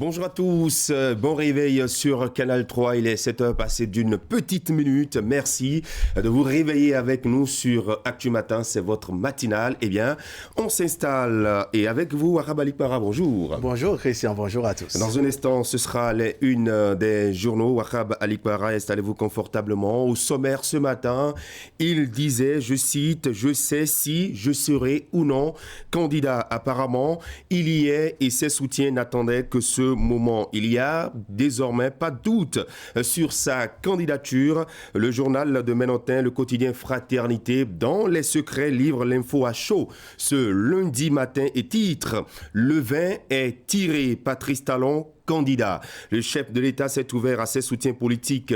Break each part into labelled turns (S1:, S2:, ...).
S1: Bonjour à tous, bon réveil sur Canal 3, il est 7h passé d'une petite minute. Merci de vous réveiller avec nous sur Actu Matin, c'est votre matinale. Eh bien, on s'installe et avec vous, Wahab Alikpara, bonjour.
S2: Bonjour Christian, bonjour à tous.
S1: Dans un instant, ce sera les unes des journaux. Wahab Alikpara, installez-vous confortablement. Au sommaire ce matin, il disait, je cite, « Je sais si je serai ou non candidat ». Apparemment, il y est et ses soutiens n'attendaient que ce moment. Il y a désormais pas de doute sur sa candidature. Le journal de Ménotin, le quotidien Fraternité, dans les secrets, livre l'info à chaud ce lundi matin et titre « Le vin est tiré ». Patrice Talon, candidat. Le chef de l'État s'est ouvert à ses soutiens politiques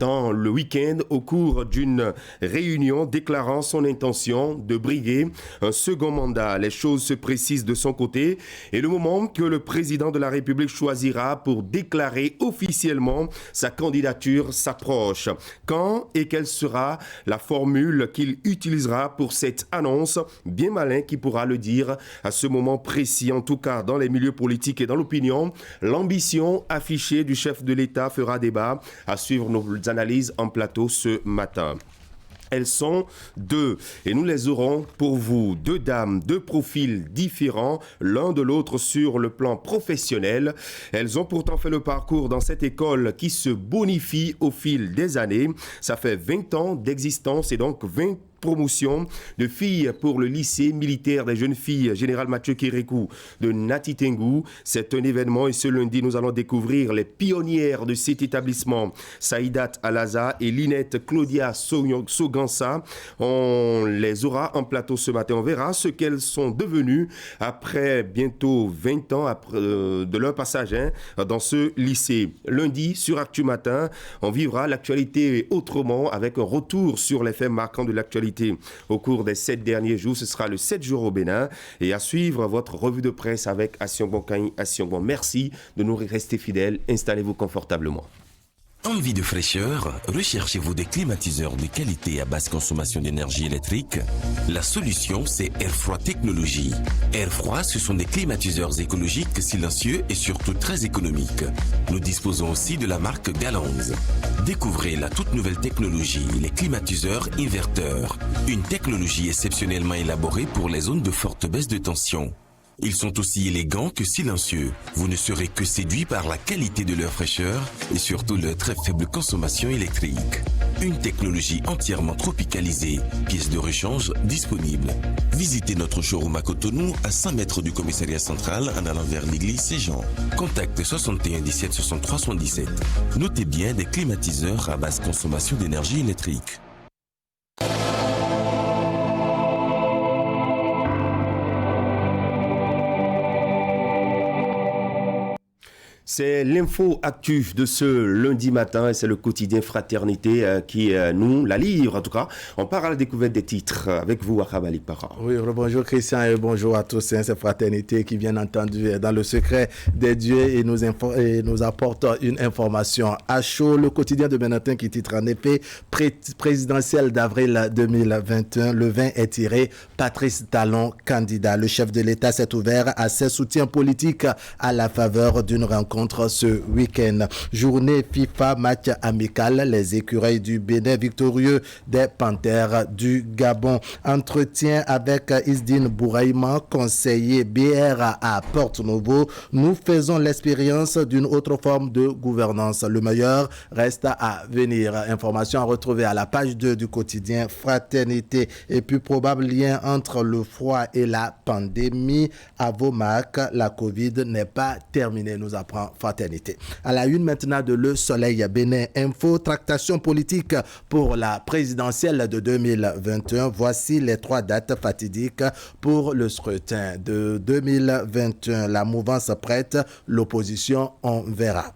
S1: dans le week-end au cours d'une réunion déclarant son intention de briguer un second mandat. Les choses se précisent de son côté et le moment que le président de la République choisira pour déclarer officiellement sa candidature s'approche. Quand et quelle sera la formule qu'il utilisera pour cette annonce? Bien malin qui pourra le dire à ce moment précis. En tout cas, dans les milieux politiques et dans l'opinion, l'ambition affichée du chef de l'État fera débat. À suivre nos analyses en plateau ce matin. Elles sont deux et nous les aurons pour vous. Deux dames, deux profils différents, l'un de l'autre sur le plan professionnel. Elles ont pourtant fait le parcours dans cette école qui se bonifie au fil des années. Ça fait 20 ans d'existence et donc 20 promotion de filles pour le lycée militaire des jeunes filles Général Mathieu Kérékou de Natitengu. C'est un événement et ce lundi, nous allons découvrir les pionnières de cet établissement, Saïdat Alaza et Linette Claudia Sogansa. On les aura en plateau ce matin. On verra ce qu'elles sont devenues après bientôt 20 ans de leur passage dans ce lycée. Lundi, sur Actu Matin, on vivra l'actualité autrement avec un retour sur les faits marquants de l'actualité au cours des 7 derniers jours. Ce sera le 7 jours au Bénin et à suivre votre revue de presse avec Assiongban Kaï Assiongban. Merci de nous rester fidèles. Installez-vous confortablement.
S3: Envie de fraîcheur? Recherchez-vous des climatiseurs de qualité à basse consommation d'énergie électrique? La solution, c'est Airfroid Technologies. Airfroid, ce sont des climatiseurs écologiques, silencieux et surtout très économiques. Nous disposons aussi de la marque Galanz. Découvrez la toute nouvelle technologie, les climatiseurs inverteurs. Une technologie exceptionnellement élaborée pour les zones de forte baisse de tension. Ils sont aussi élégants que silencieux. Vous ne serez que séduit par la qualité de leur fraîcheur et surtout leur très faible consommation électrique. Une technologie entièrement tropicalisée, pièces de rechange disponibles. Visitez notre showroom à Cotonou, à 100 mètres du commissariat central en allant vers l'église Saint-Jean. Contacte 61 17 63 77. Notez bien des climatiseurs à basse consommation d'énergie électrique.
S1: C'est l'info actu de ce lundi matin et c'est le quotidien Fraternité qui nous la livre. En tout cas, on part à la découverte des titres avec vous, Wahab Alikpara.
S2: Oui, bonjour Christian et bonjour à tous. C'est Fraternité qui bien entendu dans le secret des dieux et nous apporte une information à chaud. Le quotidien de Ménotin qui titre en effet présidentielle d'avril 2021. Le vin est tiré. Patrice Talon, candidat. Le chef de l'État s'est ouvert à ses soutiens politiques à la faveur d'une rencontre ce week-end. Journée FIFA, match amical, les écureuils du Bénin victorieux des Panthères du Gabon. Entretien avec Isdine Bouraïma, conseiller BR à Porto-Novo. Nous faisons l'expérience d'une autre forme de gouvernance. Le meilleur reste à venir. Information à retrouver à la page 2 du quotidien Fraternité. Et puis probable lien entre le froid et la pandémie. À vos marques, la Covid n'est pas terminée, nous apprend Fraternité. À la une maintenant de Le Soleil Bénin Info, tractation politique pour la présidentielle de 2021. Voici les 3 dates fatidiques pour le scrutin de 2021. La mouvance prête, l'opposition, on verra.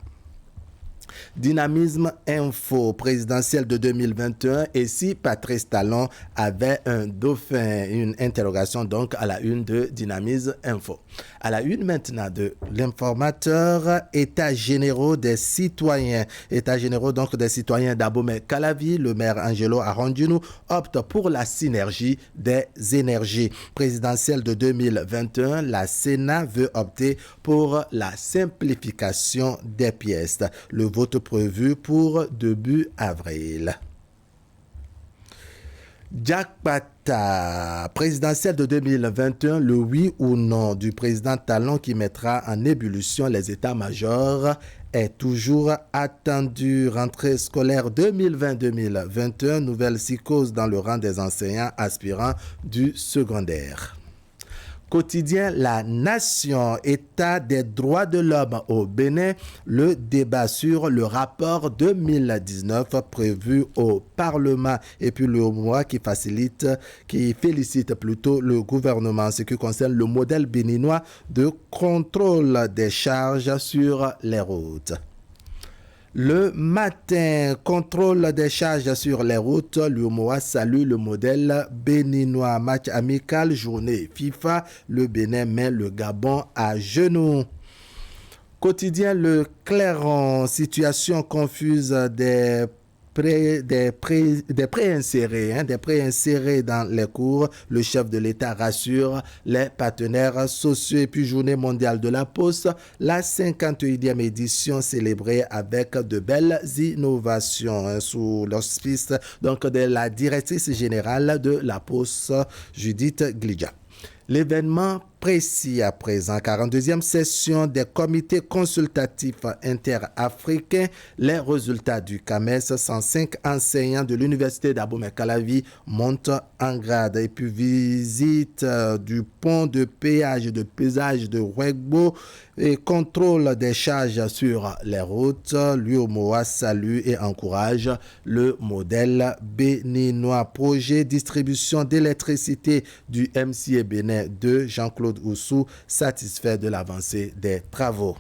S2: Dynamisme Info, présidentielle de 2021. Et si Patrice Talon avait un dauphin? Une interrogation donc à la une de Dynamisme Info. À la une maintenant de l'informateur, États généraux des citoyens. États généraux donc des citoyens d'Abomey-Calavi, le maire Angelo Arondino opte pour la synergie des énergies. Présidentielle de 2021, la Sénat veut opter pour la simplification des pièces. Le vote prévu pour début avril. Jakarta, présidentielle de 2021, le oui ou non du président Talon qui mettra en ébullition les états-majors est toujours attendu. Rentrée scolaire 2020-2021, nouvelle psychose dans le rang des enseignants aspirants du secondaire. Quotidien La Nation, état des droits de l'homme au Bénin, le débat sur le rapport 2019 prévu au Parlement et puis le mois qui félicite plutôt le gouvernement en ce qui concerne le modèle béninois de contrôle des charges sur les routes. Le matin, contrôle des charges sur les routes, l'UMOA salue le modèle béninois. Match amical, journée FIFA, le Bénin met le Gabon à genoux. Quotidien Le Clairon, situation confuse des préinsérés dans les cours. Le chef de l'État rassure les partenaires sociaux. Et puis journée mondiale de la Poste, la 51e édition célébrée avec de belles innovations sous l'auspice donc de la directrice générale de la Poste, Judith Glidja. L'événement précis à présent, 42e session des comités consultatifs interafricains, les résultats du CAMES, 105 enseignants de l'université d'Abomey-Calavi montent en grade. Et puis visite du pont de péage de pesage de Ouegbo et contrôle des charges sur les routes. L'UMOA salue et encourage le modèle béninois. Projet distribution d'électricité du MCA Bénin 2, Jean-Claude Oussou, satisfait de l'avancée des travaux.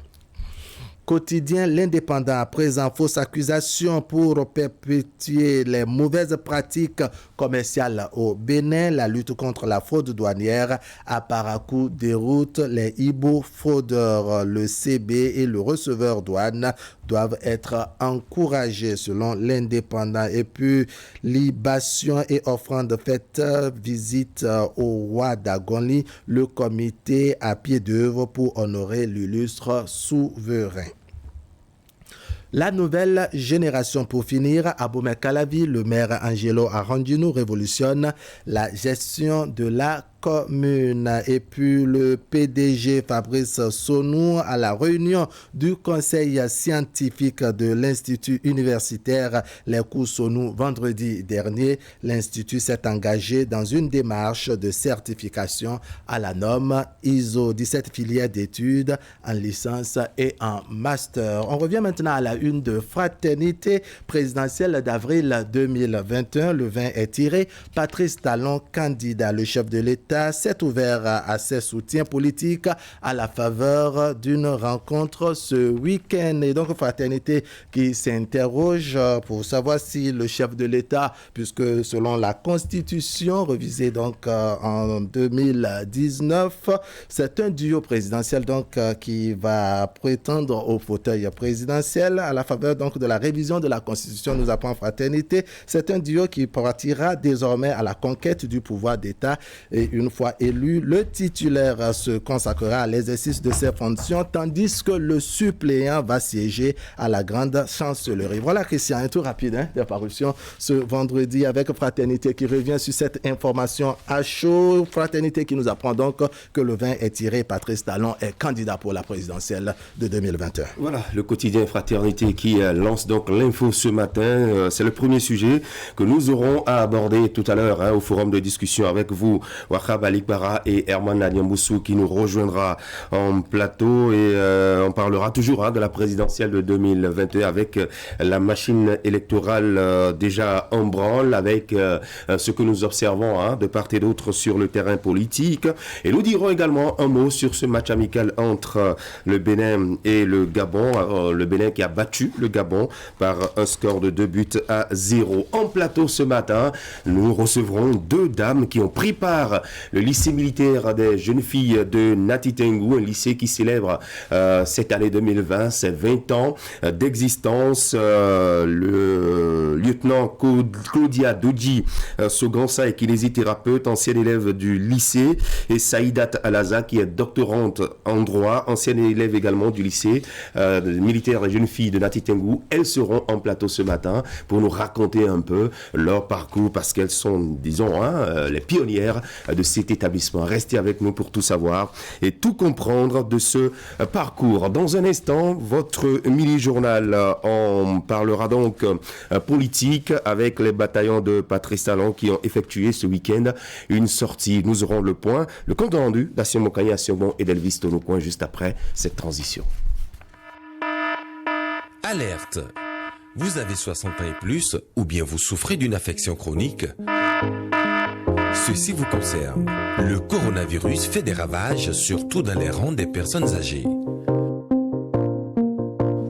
S2: Quotidien L'Indépendant, à présent, fausse accusation pour perpétuer les mauvaises pratiques commerciales au Bénin. La lutte contre la fraude douanière à Parakou déroute les Ibo-fraudeurs. Le CB et le receveur douane doivent être encouragés selon L'Indépendant. Et puis, libation et offrande faites, visite au roi d'Agoni, le comité à pied d'œuvre pour honorer l'illustre souverain. La nouvelle génération pour finir, Abomey-Calavi, le maire Angelo Arondino révolutionne la gestion de la commune. Et puis le PDG Fabrice Sonou à la réunion du conseil scientifique de l'Institut universitaire Les Cours Sonou vendredi dernier. L'Institut s'est engagé dans une démarche de certification à la norme ISO 17 filières d'études en licence et en master. On revient maintenant à la une de Fraternité présidentielle d'avril 2021. Le 20 est tiré. Patrice Talon, candidat, le chef de l'État, s'est ouvert à ses soutiens politiques à la faveur d'une rencontre ce week-end. Et donc, Fraternité qui s'interroge pour savoir si le chef de l'État, puisque selon la Constitution révisée donc en 2019, c'est un duo présidentiel donc qui va prétendre au fauteuil présidentiel à la faveur donc de la révision de la Constitution, nous apprend Fraternité. C'est un duo qui partira désormais à la conquête du pouvoir d'État et une fois élu, le titulaire se consacrera à l'exercice de ses fonctions, tandis que le suppléant va siéger à la grande chancellerie. Voilà, Christian, un tour rapide des parutions ce vendredi avec Fraternité qui revient sur cette information à chaud. Fraternité qui nous apprend donc que le 20 est tiré. Patrice Talon est candidat pour la présidentielle de 2021.
S1: Voilà, le quotidien Fraternité qui lance donc l'info ce matin. C'est le premier sujet que nous aurons à aborder tout à l'heure au forum de discussion avec vous, Wakab Alikpara et Herman Nadiamboussou qui nous rejoindra en plateau et on parlera toujours de la présidentielle de 2021 avec la machine électorale déjà en branle, avec ce que nous observons de part et d'autre sur le terrain politique. Et nous dirons également un mot sur ce match amical entre le Bénin et le Gabon. Le Bénin qui a battu le Gabon par un score de 2-0. En plateau ce matin, nous recevrons deux dames qui ont pris part le lycée militaire des jeunes filles de Natitengu, un lycée qui célèbre cette année 2020, ses 20 ans d'existence. Le lieutenant Claudia Dodji Sogansa est kinésithérapeute, ancienne élève du lycée, et Saïdat Alaza qui est doctorante en droit, ancienne élève également du lycée militaire des jeunes filles de Natitengu. Elles seront en plateau ce matin pour nous raconter un peu leur parcours parce qu'elles sont, disons, les pionnières de cet établissement. Restez avec nous pour tout savoir et tout comprendre de ce parcours. Dans un instant, votre mini-journal, on parlera donc politique avec les bataillons de Patrice Talon qui ont effectué ce week-end une sortie. Nous aurons le point, le compte rendu d'Assien Mokani, Assiobon et d'Elvis Tonocoin juste après cette transition.
S3: Alerte! Vous avez 60 ans et plus ou bien vous souffrez d'une affection chronique? Ceci vous concerne. Le coronavirus fait des ravages, surtout dans les rangs des personnes âgées.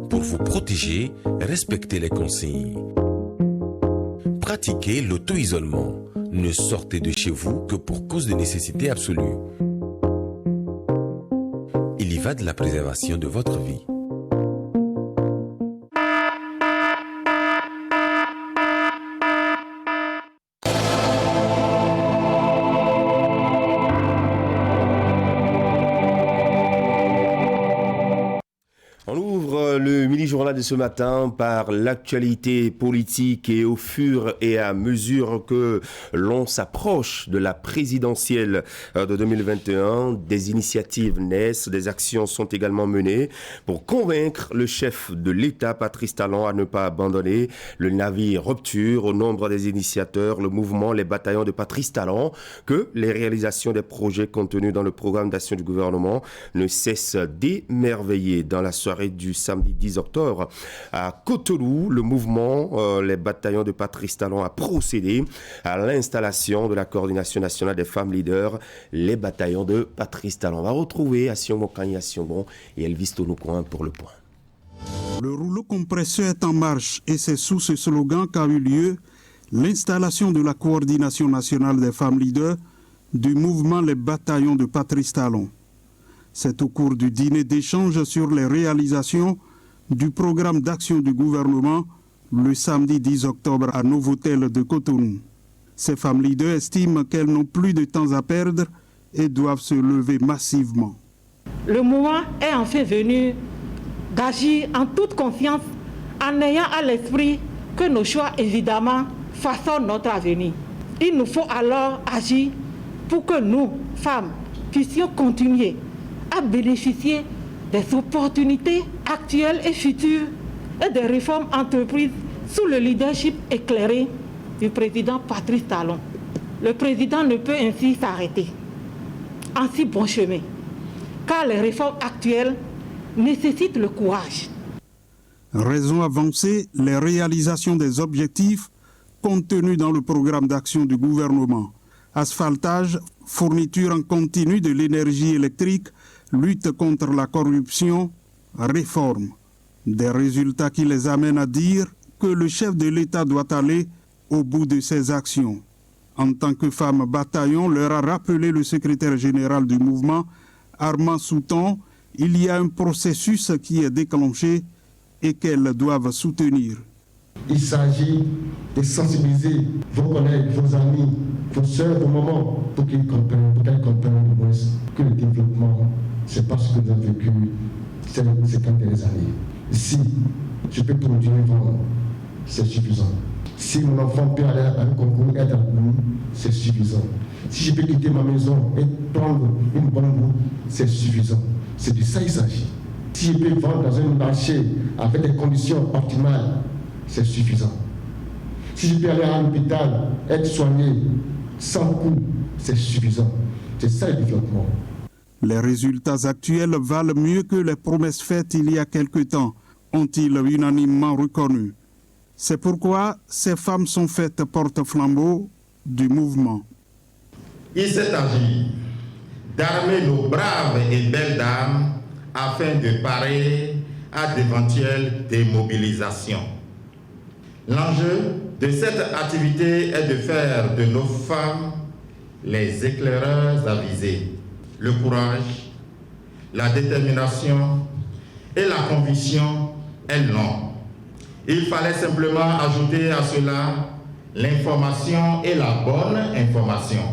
S3: Pour vous protéger, respectez les consignes. Pratiquez l'auto-isolement. Ne sortez de chez vous que pour cause de nécessité absolue. Il y va de la préservation de votre vie.
S1: On ouvre le mini-journal de ce matin par l'actualité politique et au fur et à mesure que l'on s'approche de la présidentielle de 2021, des initiatives naissent, des actions sont également menées pour convaincre le chef de l'État, Patrice Talon, à ne pas abandonner le navire Rupture. Au nombre des initiateurs, le mouvement, les bataillons de Patrice Talon, que les réalisations des projets contenus dans le programme d'action du gouvernement ne cessent d'émerveiller. Dans la soirée du samedi 10 octobre à Cotonou, le mouvement, les bataillons de Patrice Talon a procédé à l'installation de la coordination nationale des femmes leaders, les bataillons de Patrice Talon. On va retrouver Assiobon Kanye Assiobon et Elvis Tonocoin pour le point.
S4: Le rouleau compresseur est en marche et c'est sous ce slogan qu'a eu lieu l'installation de la coordination nationale des femmes leaders du mouvement Les bataillons de Patrice Talon. C'est au cours du dîner d'échange sur les réalisations du programme d'action du gouvernement le samedi 10 octobre à Novotel de Cotonou. Ces femmes leaders estiment qu'elles n'ont plus de temps à perdre et doivent se lever massivement.
S5: Le moment est enfin venu d'agir en toute confiance en ayant à l'esprit que nos choix, évidemment, façonnent notre avenir. Il nous faut alors agir pour que nous, femmes, puissions continuer à bénéficier des opportunités actuelles et futures et des réformes entreprises sous le leadership éclairé du président Patrice Talon. Le président ne peut ainsi s'arrêter en si bon chemin, car les réformes actuelles nécessitent le courage.
S4: Raison avancée, les réalisations des objectifs contenus dans le programme d'action du gouvernement. Asphaltage, fourniture en continu de l'énergie électrique, lutte contre la corruption, réforme. Des résultats qui les amènent à dire que le chef de l'État doit aller au bout de ses actions. En tant que femme bataillon, leur a rappelé le secrétaire général du mouvement, Armand Souton, il y a un processus qui est déclenché et qu'elles doivent soutenir.
S6: Il s'agit de sensibiliser vos collègues, vos amis, vos soeurs, vos mamans, pour qu'elles comprennent au moins que le développement, ce n'est pas ce que nous avons vécu ces 50 dernières années. Si je peux produire et vendre, c'est suffisant. Si mon enfant peut aller à un concours et être à nous, c'est suffisant. Si je peux quitter ma maison et prendre une bonne route, c'est suffisant. C'est de ça qu'il s'agit. Si je peux vendre dans un marché avec des conditions optimales, c'est suffisant. Si je peux aller à l'hôpital, être soigné sans coût, c'est suffisant. C'est ça le développement.
S4: Les résultats actuels valent mieux que les promesses faites il y a quelque temps, ont-ils unanimement reconnu. C'est pourquoi ces femmes sont faites porte-flambeau du mouvement.
S7: Il s'est agi d'armer nos braves et belles dames afin de parer à d'éventuelles démobilisations. L'enjeu de cette activité est de faire de nos femmes les éclaireurs avisés. Le courage, la détermination et la conviction, elles l'ont. Il fallait simplement ajouter à cela l'information et la bonne information.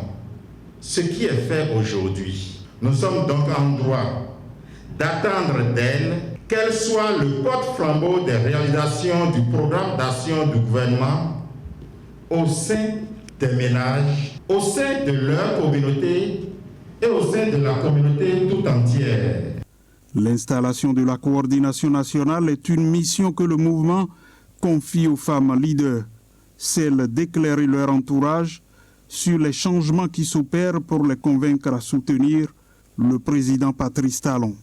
S7: Ce qui est fait aujourd'hui. Nous sommes donc en droit d'attendre d'elle qu'elle soit le porte-flambeau des réalisations du programme d'action du gouvernement au sein des ménages, au sein de leur communauté et au sein de la communauté tout entière.
S4: L'installation de la coordination nationale est une mission que le mouvement confie aux femmes leaders, celle d'éclairer leur entourage sur les changements qui s'opèrent pour les convaincre à soutenir le président Patrice Talon.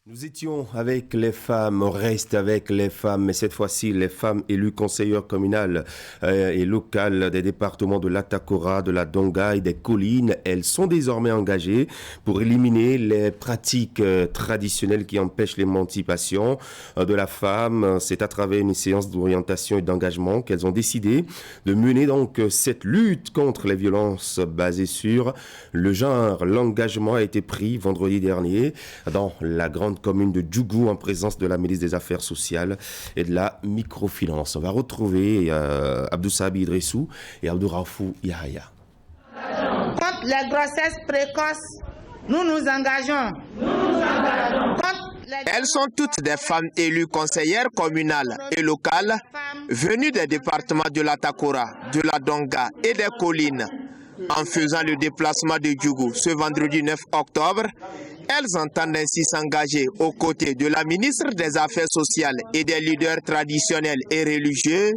S1: Nous étions avec les femmes, on reste avec les femmes, mais cette fois-ci les femmes élues conseillères communales et locales des départements de l'Atakora, de la Donga et des Collines. Elles sont désormais engagées pour éliminer les pratiques traditionnelles qui empêchent l'émancipation de la femme. C'est à travers une séance d'orientation et d'engagement qu'elles ont décidé de mener donc cette lutte contre les violences basées sur le genre. L'engagement a été pris vendredi dernier dans la grande commune de Djougou en présence de la ministre des Affaires sociales et de la microfinance. On va retrouver Abdou Sabi Idrissou et Abdou Raoufou Yahya.
S8: Contre les grossesses précoces, nous nous engageons.
S9: Elles sont toutes des femmes élues conseillères communales et locales venues des départements de l'Atakora, de la Donga et des Collines. En faisant le déplacement de Djougou ce vendredi 9 octobre, elles entendent ainsi s'engager aux côtés de la ministre des Affaires sociales et des leaders traditionnels et religieux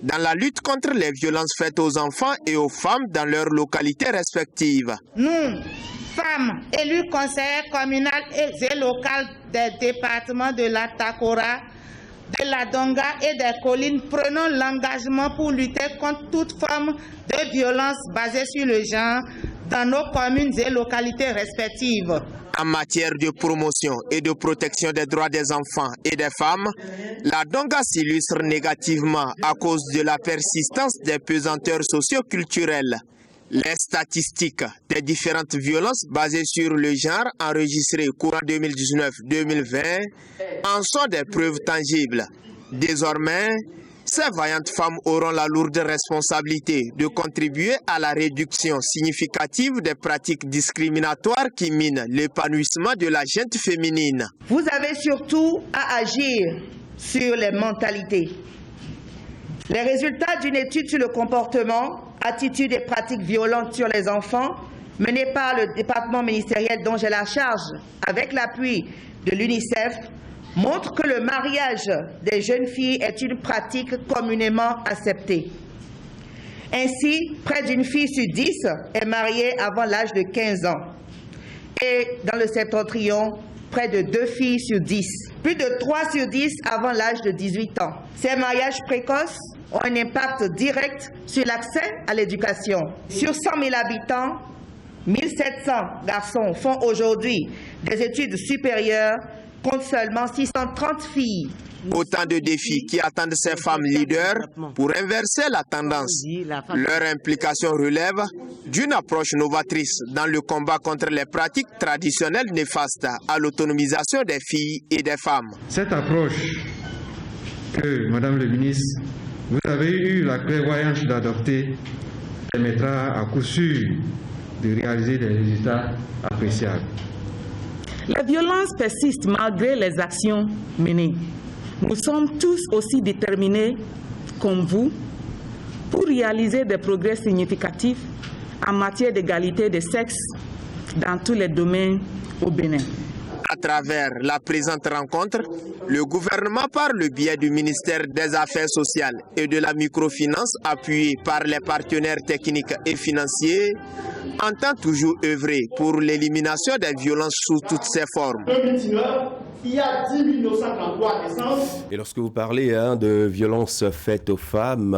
S9: dans la lutte contre les violences faites aux enfants et aux femmes dans leurs localités respectives.
S8: Nous, femmes élues conseillères communales et locales des départements de l'Atakora, de la Donga et des Collines, prenons l'engagement pour lutter contre toute forme de violence basée sur le genre dans nos communes et localités respectives.
S9: En matière de promotion et de protection des droits des enfants et des femmes, la Donga s'illustre négativement à cause de la persistance des pesanteurs socio-culturelles. Les statistiques des différentes violences basées sur le genre enregistrées courant 2019-2020 en sont des preuves tangibles. Désormais, ces vaillantes femmes auront la lourde responsabilité de contribuer à la réduction significative des pratiques discriminatoires qui minent l'épanouissement de la gente féminine.
S8: Vous avez surtout à agir sur les mentalités. Les résultats d'une étude sur le comportement, attitudes et pratiques violentes sur les enfants, menée par le département ministériel dont j'ai la charge, avec l'appui de l'UNICEF, montrent que le mariage des jeunes filles est une pratique communément acceptée. Ainsi, près d'une fille sur 10 est mariée avant l'âge de 15 ans. Et dans le septentrion, près de 2 filles sur 10. Plus de 3 sur 10 avant l'âge de 18 ans. Ces mariages précoces ont un impact direct sur l'accès à l'éducation. Sur 100 000 habitants, 1700 garçons font aujourd'hui des études supérieures contre seulement 630 filles.
S9: Autant de défis qui attendent ces femmes leaders pour inverser la tendance. Leur implication relève d'une approche novatrice dans le combat contre les pratiques traditionnelles néfastes à l'autonomisation des filles et des femmes.
S10: Cette approche que, Madame le ministre, vous avez eu la clairvoyance d'adopter permettra à coup sûr de réaliser des résultats appréciables.
S5: La violence persiste malgré les actions menées. Nous sommes tous aussi déterminés, comme vous, pour réaliser des progrès significatifs en matière d'égalité des sexes dans tous les domaines au Bénin.
S9: À travers la présente rencontre, le gouvernement, par le biais du ministère des Affaires sociales et de la microfinance, appuyé par les partenaires techniques et financiers, entend toujours œuvrer pour l'élimination des violences sous toutes ses formes.
S11: il y a 10 933 naissances.
S1: Et lorsque vous parlez de violences faites aux femmes,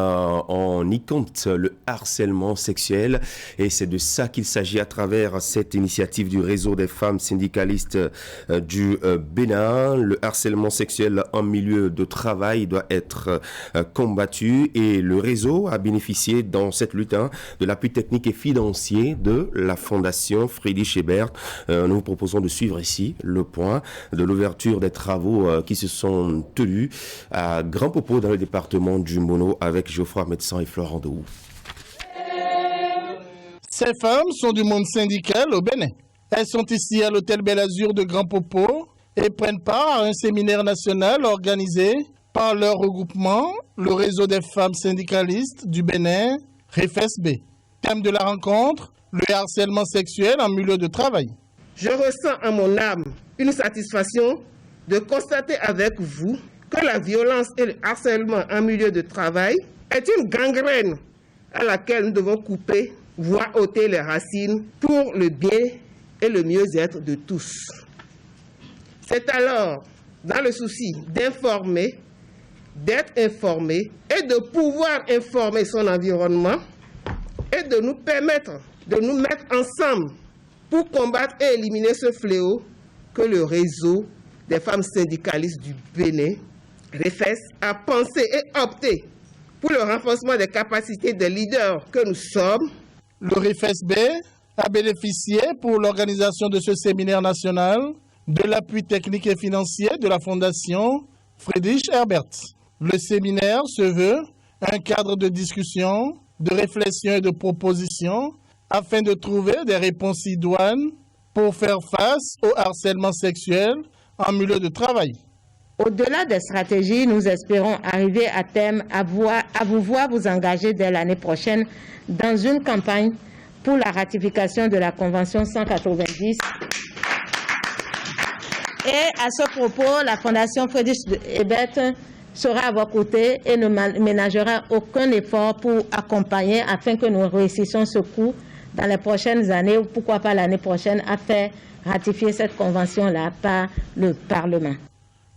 S1: on y compte le harcèlement sexuel. Et c'est de ça qu'il s'agit à travers cette initiative du réseau des femmes syndicalistes du Bénin. Le harcèlement sexuel en milieu de travail doit être combattu. Et le réseau a bénéficié dans cette lutte de l'appui technique et financier de la Fondation Friedrich Ebert. Nous vous proposons de suivre ici le point de l'ouverture des travaux qui se sont tenus à Grand Popo dans le département du Mono avec Geoffroy Médecin et Florent Dehou.
S12: Ces femmes sont du monde syndical au Bénin. Elles sont ici à l'hôtel Bel Azur de Grand Popo et prennent part à un séminaire national organisé par leur regroupement, le réseau des femmes syndicalistes du Bénin, REFESB. Thème de la rencontre, le harcèlement sexuel en milieu de travail.
S13: Je ressens en mon âme une satisfaction de constater avec vous que la violence et le harcèlement en milieu de travail est une gangrène à laquelle nous devons couper, voire ôter les racines pour le bien et le mieux-être de tous. C'est alors dans le souci d'informer, d'être informé et de pouvoir informer son environnement et de nous permettre de nous mettre ensemble pour combattre et éliminer ce fléau que le réseau des femmes syndicalistes du Bénin, REFES, a pensé et opté pour le renforcement des capacités de leaders que nous sommes.
S12: Le REFESB a bénéficié pour l'organisation de ce séminaire national de l'appui technique et financier de la Fondation Friedrich Ebert. Le séminaire se veut un cadre de discussion, de réflexion et de proposition afin de trouver des réponses idoines pour faire face au harcèlement sexuel en milieu de travail.
S5: Au-delà des stratégies, nous espérons arriver à terme à vous voir vous engager dès l'année prochaine dans une campagne pour la ratification de la Convention 190. Et à ce propos, la Fondation Friedrich Ebert sera à vos côtés et ne ménagera aucun effort pour accompagner afin que nous réussissions ce coup dans les prochaines années ou pourquoi pas l'année prochaine à faire ratifier cette convention-là par le Parlement.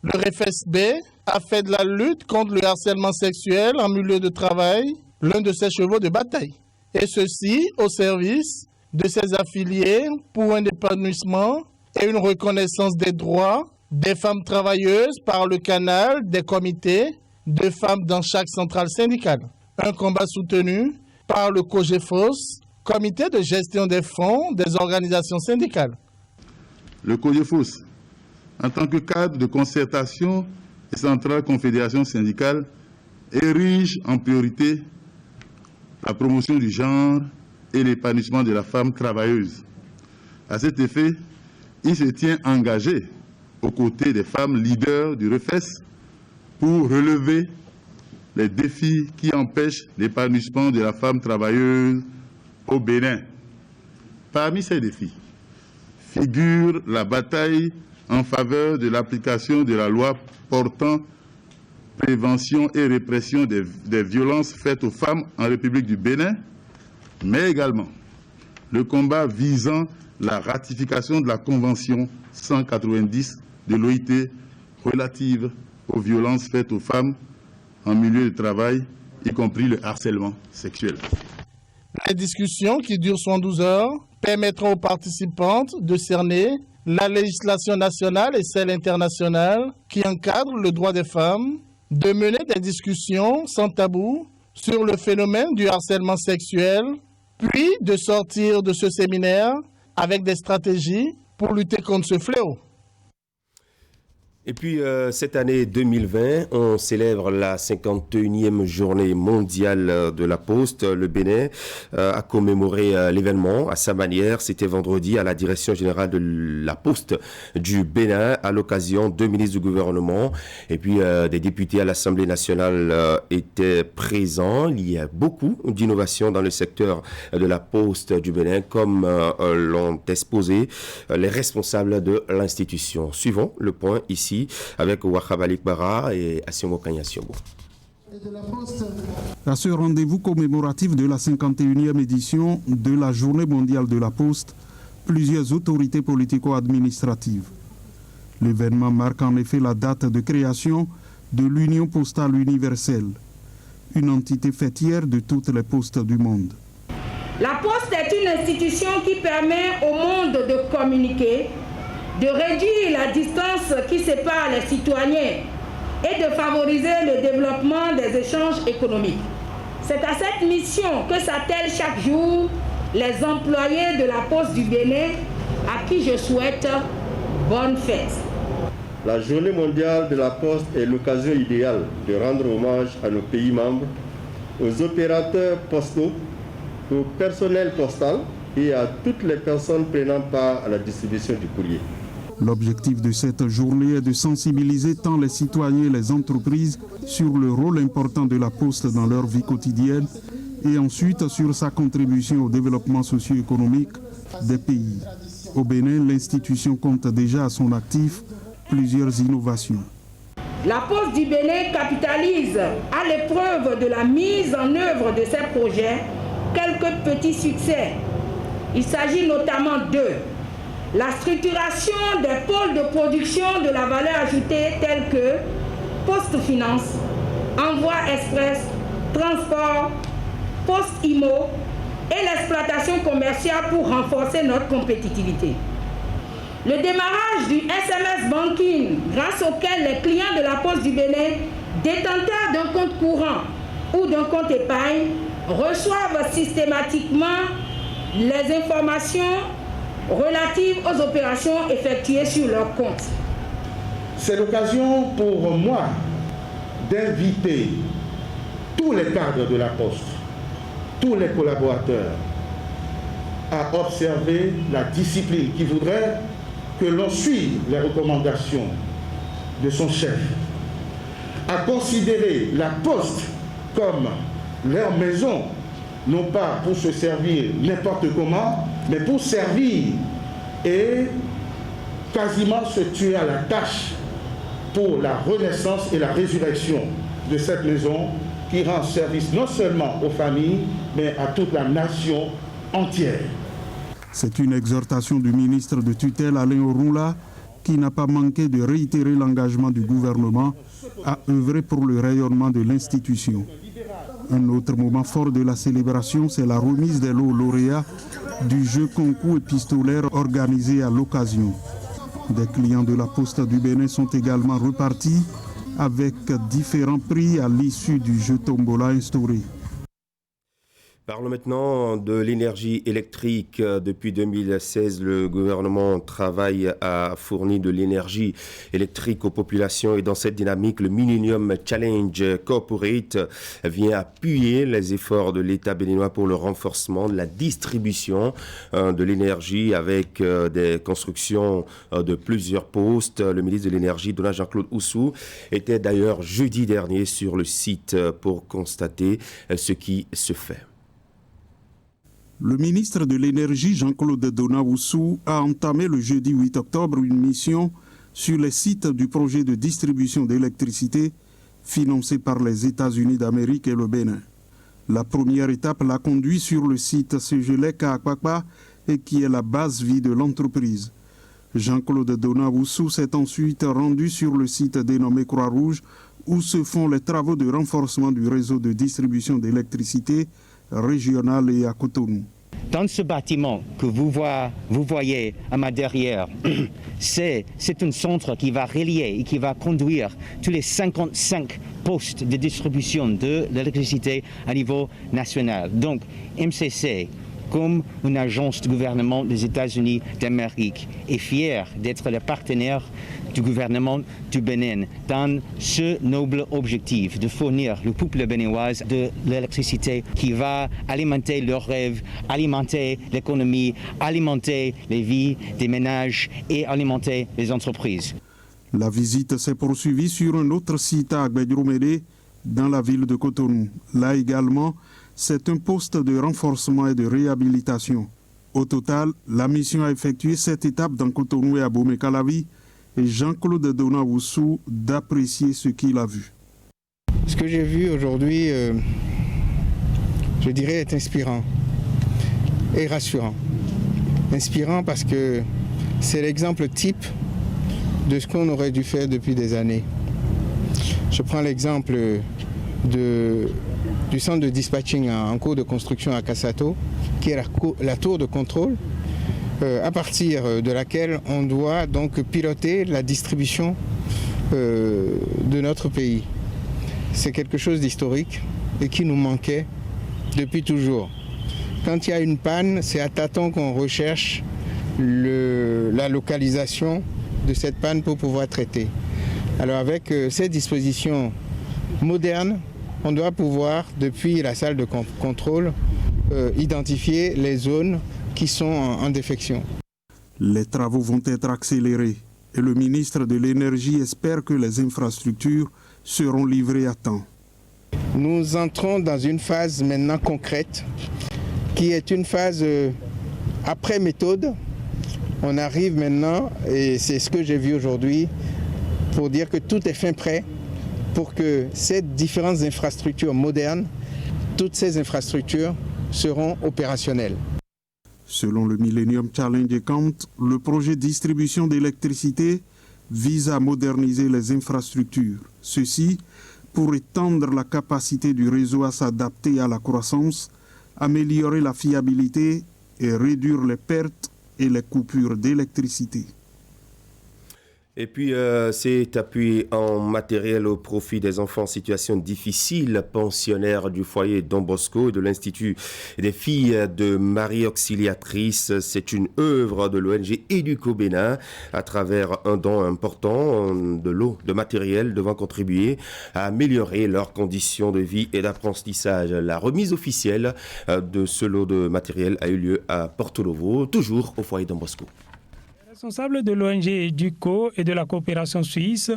S12: Le REFESB a fait de la lutte contre le harcèlement sexuel en milieu de travail l'un de ses chevaux de bataille. Et ceci au service de ses affiliés pour un épanouissement et une reconnaissance des droits des femmes travailleuses par le canal des comités de femmes dans chaque centrale syndicale. Un combat soutenu par le COGEFOS, Comité de gestion des fonds des organisations syndicales.
S14: Le COGEFOS, en tant que cadre de concertation et centrale confédération syndicale, érige en priorité la promotion du genre et l'épanouissement de la femme travailleuse. À cet effet, il se tient engagé aux côtés des femmes leaders du REFES pour relever les défis qui empêchent l'épanouissement de la femme travailleuse au Bénin. Parmi ces défis figure la bataille en faveur de l'application de la loi portant prévention et répression des violences faites aux femmes en République du Bénin, mais également le combat visant la ratification de la Convention 190 de l'OIT relative aux violences faites aux femmes en milieu de travail, y compris le harcèlement sexuel.
S12: Les discussions, qui durent 72 heures, permettront aux participantes de cerner la législation nationale et celle internationale qui encadrent le droit des femmes, de mener des discussions sans tabou sur le phénomène du harcèlement sexuel, puis de sortir de ce séminaire avec des stratégies pour lutter contre ce fléau.
S1: Et puis, cette année 2020, on célèbre la 51e journée mondiale de la Poste. Le Bénin a commémoré l'événement à sa manière. C'était vendredi à la direction générale de la Poste du Bénin, à l'occasion deux ministres du gouvernement. Et puis, des députés à l'Assemblée nationale étaient présents. Il y a beaucoup d'innovations dans le secteur de la Poste du Bénin, comme l'ont exposé les responsables de l'institution. Suivons le point ici avec Wahab Alikbara et Assiomo Kanyasyobo.
S4: À ce rendez-vous commémoratif de la 51e édition de la Journée mondiale de la Poste, plusieurs autorités politico-administratives, L'événement marque en effet la date de création de l'Union postale universelle, une entité fêtière de toutes les postes du monde.
S15: La Poste est une institution qui permet au monde de communiquer, de réduire la distance qui sépare les citoyens et de favoriser le développement des échanges économiques. C'est à cette mission que s'attellent chaque jour les employés de la Poste du Bénin, à qui je souhaite bonne fête.
S16: La Journée mondiale de la Poste est l'occasion idéale de rendre hommage à nos pays membres, aux opérateurs postaux, au personnel postal et à toutes les personnes prenant part à la distribution du courrier.
S4: L'objectif de cette journée est de sensibiliser tant les citoyens et les entreprises sur le rôle important de la Poste dans leur vie quotidienne et ensuite sur sa contribution au développement socio-économique des pays. Au Bénin, l'institution compte déjà à son actif plusieurs innovations.
S15: La Poste du Bénin capitalise à l'épreuve de la mise en œuvre de ces projets quelques petits succès. Il s'agit notamment de la structuration des pôles de production de la valeur ajoutée tels que Poste Finance, Envoi Express, Transport, Poste Immo et l'exploitation commerciale pour renforcer notre compétitivité. Le démarrage du SMS Banking, grâce auquel les clients de la Poste du Bénin, détenteurs d'un compte courant ou d'un compte épargne, reçoivent systématiquement les informations relatives aux opérations effectuées sur leur compte.
S17: C'est l'occasion pour moi d'inviter tous les cadres de la Poste, tous les collaborateurs, à observer la discipline qui voudrait que l'on suive les recommandations de son chef, à considérer la Poste comme leur maison, non pas pour se servir n'importe comment, mais pour servir et quasiment se tuer à la tâche pour la renaissance et la résurrection de cette maison qui rend service non seulement aux familles, mais à toute la nation entière.
S4: C'est une exhortation du ministre de tutelle Alain Orunla qui n'a pas manqué de réitérer l'engagement du gouvernement à œuvrer pour le rayonnement de l'institution. Un autre moment fort de la célébration, c'est la remise des lots lauréats du jeu concours épistolaire organisé à l'occasion. Des clients de la Poste du Bénin sont également repartis avec différents prix à l'issue du jeu Tombola instauré.
S1: Parlons maintenant de l'énergie électrique. Depuis 2016, le gouvernement travaille à fournir de l'énergie électrique aux populations et dans cette dynamique, le Millennium Challenge Corporate vient appuyer les efforts de l'État béninois pour le renforcement de la distribution de l'énergie avec des constructions de plusieurs postes. Le ministre de l'Énergie, Donald Jean-Claude Oussou, était d'ailleurs jeudi dernier sur le site pour constater ce qui se fait.
S4: Le ministre de l'Énergie, Jean-Claude Donald Oussou, a entamé le jeudi 8 octobre une mission sur les sites du projet de distribution d'électricité financé par les États-Unis d'Amérique et le Bénin. La première étape l'a conduit sur le site Segelec à Akpakpa et qui est la base vie de l'entreprise. Jean-Claude Donald Oussou s'est ensuite rendu sur le site dénommé Croix-Rouge où se font les travaux de renforcement du réseau de distribution d'électricité régional et à Cotonou.
S18: Dans ce bâtiment que vous voyez à ma derrière, c'est un centre qui va relier et qui va conduire tous les 55 postes de distribution de l'électricité à niveau national. Donc MCC, comme une agence du gouvernement des États-Unis d'Amérique, est fière d'être le partenaire du gouvernement du Bénin dans ce noble objectif de fournir le peuple béninois de l'électricité qui va alimenter leurs rêves, alimenter l'économie, alimenter les vies des ménages et alimenter les entreprises.
S4: La visite s'est poursuivie sur un autre site à Agbedjoumédé, dans la ville de Cotonou. Là également, c'est un poste de renforcement et de réhabilitation. Au total, la mission a effectué 7 étapes dans Cotonou et à Bomé-Calavi et Jean-Claude Donald Oussou d'apprécier ce qu'il a vu.
S19: Ce que j'ai vu aujourd'hui, je dirais, est inspirant et rassurant. Inspirant parce que c'est l'exemple type de ce qu'on aurait dû faire depuis des années. Je prends l'exemple du centre de dispatching en cours de construction à Kassato, qui est la tour de contrôle, à partir de laquelle on doit donc piloter la distribution de notre pays. C'est quelque chose d'historique et qui nous manquait depuis toujours. Quand il y a une panne, c'est à tâtons qu'on recherche la localisation de cette panne pour pouvoir traiter. Alors avec ces dispositions modernes, on doit pouvoir, depuis la salle de contrôle, identifier les zones qui sont en défection.
S4: Les travaux vont être accélérés et le ministre de l'Énergie espère que les infrastructures seront livrées à temps.
S19: Nous entrons dans une phase maintenant concrète, qui est une phase après méthode. On arrive maintenant, et c'est ce que j'ai vu aujourd'hui, pour dire que tout est fin prêt pour que ces différentes infrastructures modernes, toutes ces infrastructures seront opérationnelles.
S4: Selon le Millennium Challenge Account, le projet de distribution d'électricité vise à moderniser les infrastructures. Ceci pour étendre la capacité du réseau à s'adapter à la croissance, améliorer la fiabilité et réduire les pertes et les coupures d'électricité.
S1: Et puis, c'est appuyé en matériel au profit des enfants en situation difficile, pensionnaires du foyer Don Bosco et de l'Institut des filles de Marie Auxiliatrice. C'est une œuvre de l'ONG Éduco Bénin à travers un don important de lot de matériel devant contribuer à améliorer leurs conditions de vie et d'apprentissage. La remise officielle de ce lot de matériel a eu lieu à Porto Novo, toujours au foyer Don Bosco.
S20: Responsables de l'ONG Éduco et de la coopération suisse,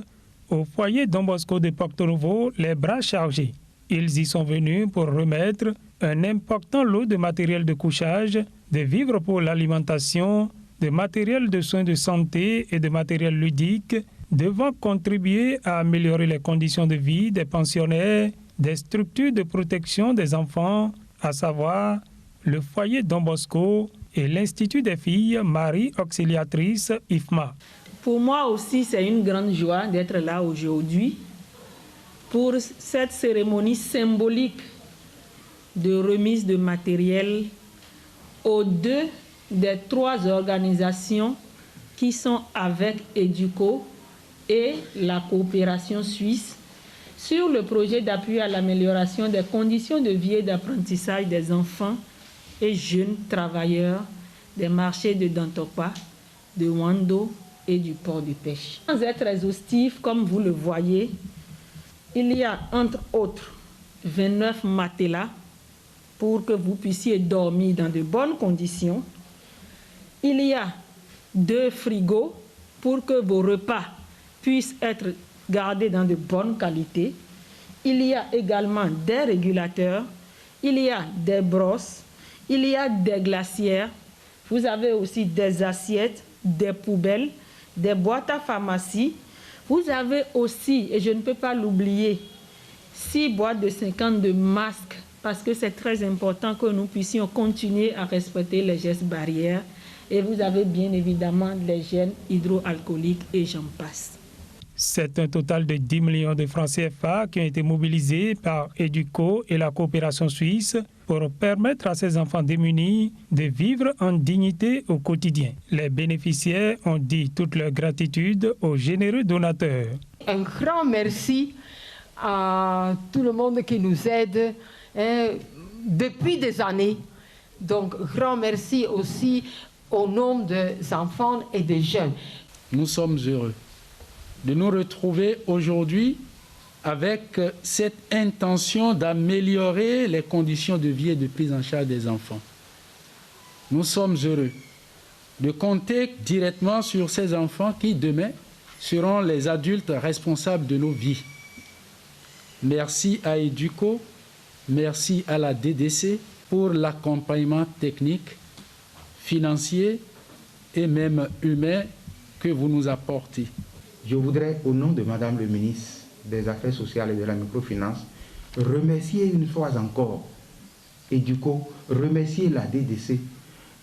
S20: au foyer Don Bosco de Porto Novo, les bras chargés. Ils y sont venus pour remettre un important lot de matériel de couchage, de vivres pour l'alimentation, de matériel de soins de santé et de matériel ludique, devant contribuer à améliorer les conditions de vie des pensionnaires, des structures de protection des enfants, à savoir le foyer Don Bosco et l'Institut des filles Marie Auxiliatrice IFMA.
S21: Pour moi aussi, c'est une grande joie d'être là aujourd'hui pour cette cérémonie symbolique de remise de matériel aux deux des trois organisations qui sont avec Éduco et la coopération suisse sur le projet d'appui à l'amélioration des conditions de vie et d'apprentissage des enfants et jeunes travailleurs des marchés de Dantokpa, de Wando et du port de pêche. Sans être exhaustif, comme vous le voyez, il y a entre autres 29 matelas pour que vous puissiez dormir dans de bonnes conditions. Il y a 2 frigos pour que vos repas puissent être gardés dans de bonnes qualités. Il y a également des régulateurs, il y a des brosses, il y a des glacières, vous avez aussi des assiettes, des poubelles, des boîtes à pharmacie. Vous avez aussi, et je ne peux pas l'oublier, 6 boîtes de 50 de masques, parce que c'est très important que nous puissions continuer à respecter les gestes barrières. Et vous avez bien évidemment les gels hydroalcooliques et j'en passe.
S20: C'est un total de 10 millions de francs CFA qui ont été mobilisés par Éduco et la coopération suisse pour permettre à ces enfants démunis de vivre en dignité au quotidien. Les bénéficiaires ont dit toute leur gratitude aux généreux donateurs.
S22: Un grand merci à tout le monde qui nous aide depuis des années. Donc, grand merci aussi au nom des enfants et des jeunes.
S23: Nous sommes heureux de nous retrouver aujourd'hui avec cette intention d'améliorer les conditions de vie et de prise en charge des enfants. Nous sommes heureux de compter directement sur ces enfants qui, demain, seront les adultes responsables de nos vies. Merci à Éduco, merci à la DDC pour l'accompagnement technique, financier et même humain que vous nous apportez.
S24: Je voudrais, au nom de Madame le ministre des Affaires sociales et de la microfinance, remercier une fois encore Éduco, remercier la DDC,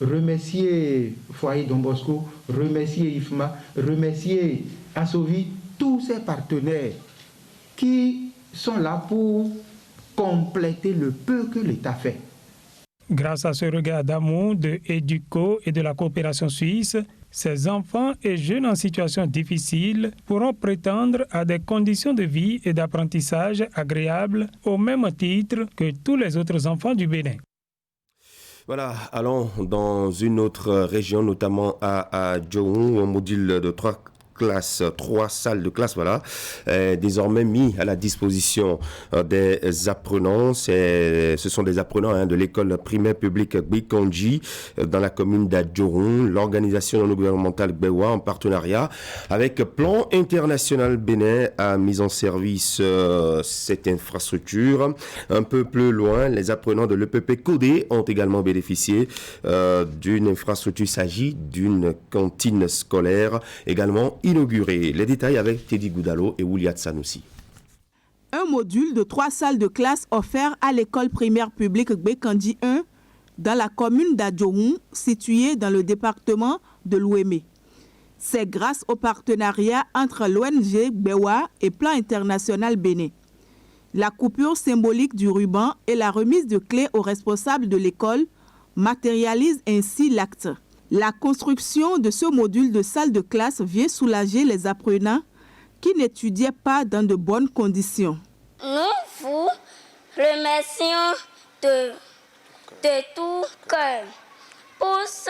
S24: remercier Foyer Don Bosco, remercier IFMA, remercier Assovi, tous ces partenaires qui sont là pour compléter le peu que l'État fait.
S20: Grâce à ce regard d'amour de EDUCO et de la coopération suisse, ces enfants et jeunes en situation difficile pourront prétendre à des conditions de vie et d'apprentissage agréables au même titre que tous les autres enfants du Bénin.
S1: Voilà, allons dans une autre région, notamment à Djohou, un module de 3 salles de classe, voilà, désormais mis à la disposition des apprenants. Ce sont des apprenants de l'école primaire publique Gbekanji dans la commune d'Adjoron. L'organisation non gouvernementale Gbewa, en partenariat avec Plan International Bénin, a mis en service cette infrastructure. Un peu plus loin, les apprenants de l'EPP Codé ont également bénéficié d'une infrastructure. Il s'agit d'une cantine scolaire également inauguré. Les détails avec Teddy Goudalo et Ouliat Sanoussi.
S2: Un module de 3 salles de classe offert à l'école primaire publique Gbekanji 1 dans la commune d'Adjohou, située dans le département de l'Ouémé. C'est grâce au partenariat entre l'ONG Gbewa et Plan International Bénin. La coupure symbolique du ruban et la remise de clés aux responsables de l'école matérialisent ainsi l'acte. La construction de ce module de salle de classe vient soulager les apprenants qui n'étudiaient pas dans de bonnes conditions.
S3: Nous vous remercions de tout cœur pour ce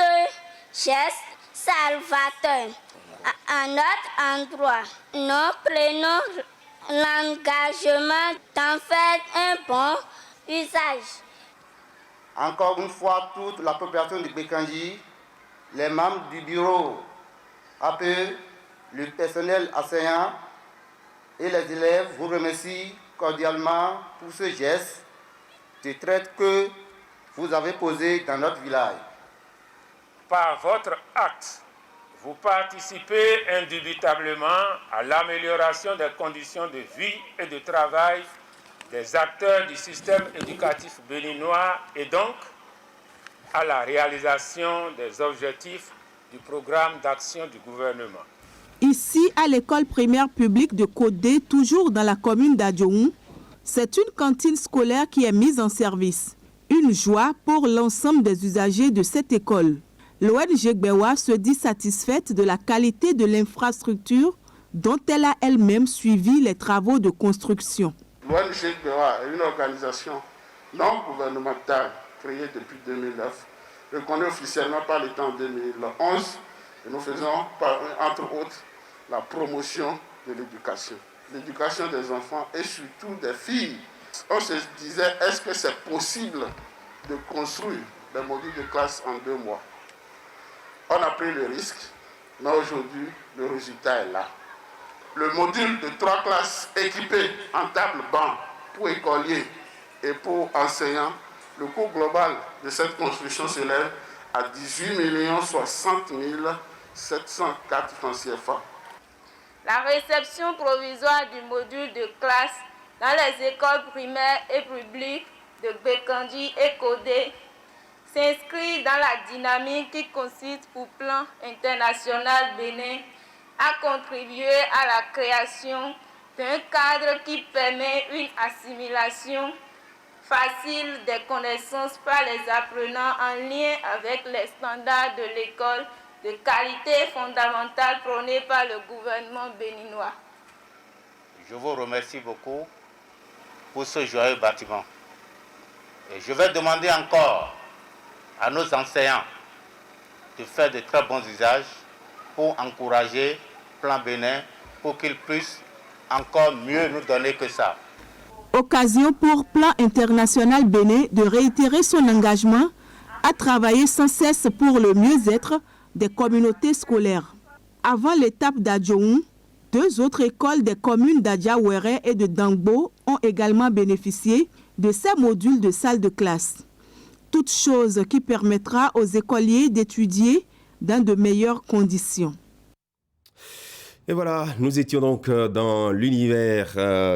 S3: geste salvateur. À notre endroit, nous prenons l'engagement d'en faire un bon usage.
S6: Encore une fois, toute la population de Gbekanji, les membres du bureau APE, le personnel enseignant et les élèves vous remercient cordialement pour ce geste de traite que vous avez posé dans notre village.
S7: Par votre acte, vous participez indubitablement à l'amélioration des conditions de vie et de travail des acteurs du système éducatif béninois et donc à la réalisation des objectifs du programme d'action du gouvernement.
S2: Ici, à l'école primaire publique de Codé, toujours dans la commune d'Adjohou, c'est une cantine scolaire qui est mise en service. Une joie pour l'ensemble des usagers de cette école. L'ONG Gbewa se dit satisfaite de la qualité de l'infrastructure dont elle a elle-même suivi les travaux de construction.
S25: L'ONG Gbewa est une organisation non gouvernementale créée depuis 2009, reconnue officiellement par l'État en 2011, et nous faisons, entre autres, la promotion de l'éducation. L'éducation des enfants et surtout des filles. On se disait, est-ce que c'est possible de construire des modules de classe en 2 mois? On a pris le risque, mais aujourd'hui, le résultat est là. Le module de 3 classes équipées en table-banc pour écoliers et pour enseignants, le coût global de cette construction s'élève à 18 060 704 francs CFA.
S3: La réception provisoire du module de classe dans les écoles primaires et publiques de Gbekanji et Codé s'inscrit dans la dynamique qui consiste pour Plan International Bénin à contribuer à la création d'un cadre qui permet une assimilation facile des connaissances par les apprenants en lien avec les standards de l'école de qualité fondamentale prônée par le gouvernement béninois.
S6: Je vous remercie beaucoup pour ce joyeux bâtiment. Et je vais demander encore à nos enseignants de faire de très bons usages pour encourager Plan Bénin, pour qu'ils puissent encore mieux nous donner que ça.
S2: Occasion pour Plan International Bénin de réitérer son engagement à travailler sans cesse pour le mieux-être des communautés scolaires. Avant l'étape d'Adjohou, 2 autres écoles des communes d'Adjaouéré et de Dangbo ont également bénéficié de ces modules de salles de classe. Toute chose qui permettra aux écoliers d'étudier dans de meilleures conditions.
S1: Et voilà, nous étions donc dans l'univers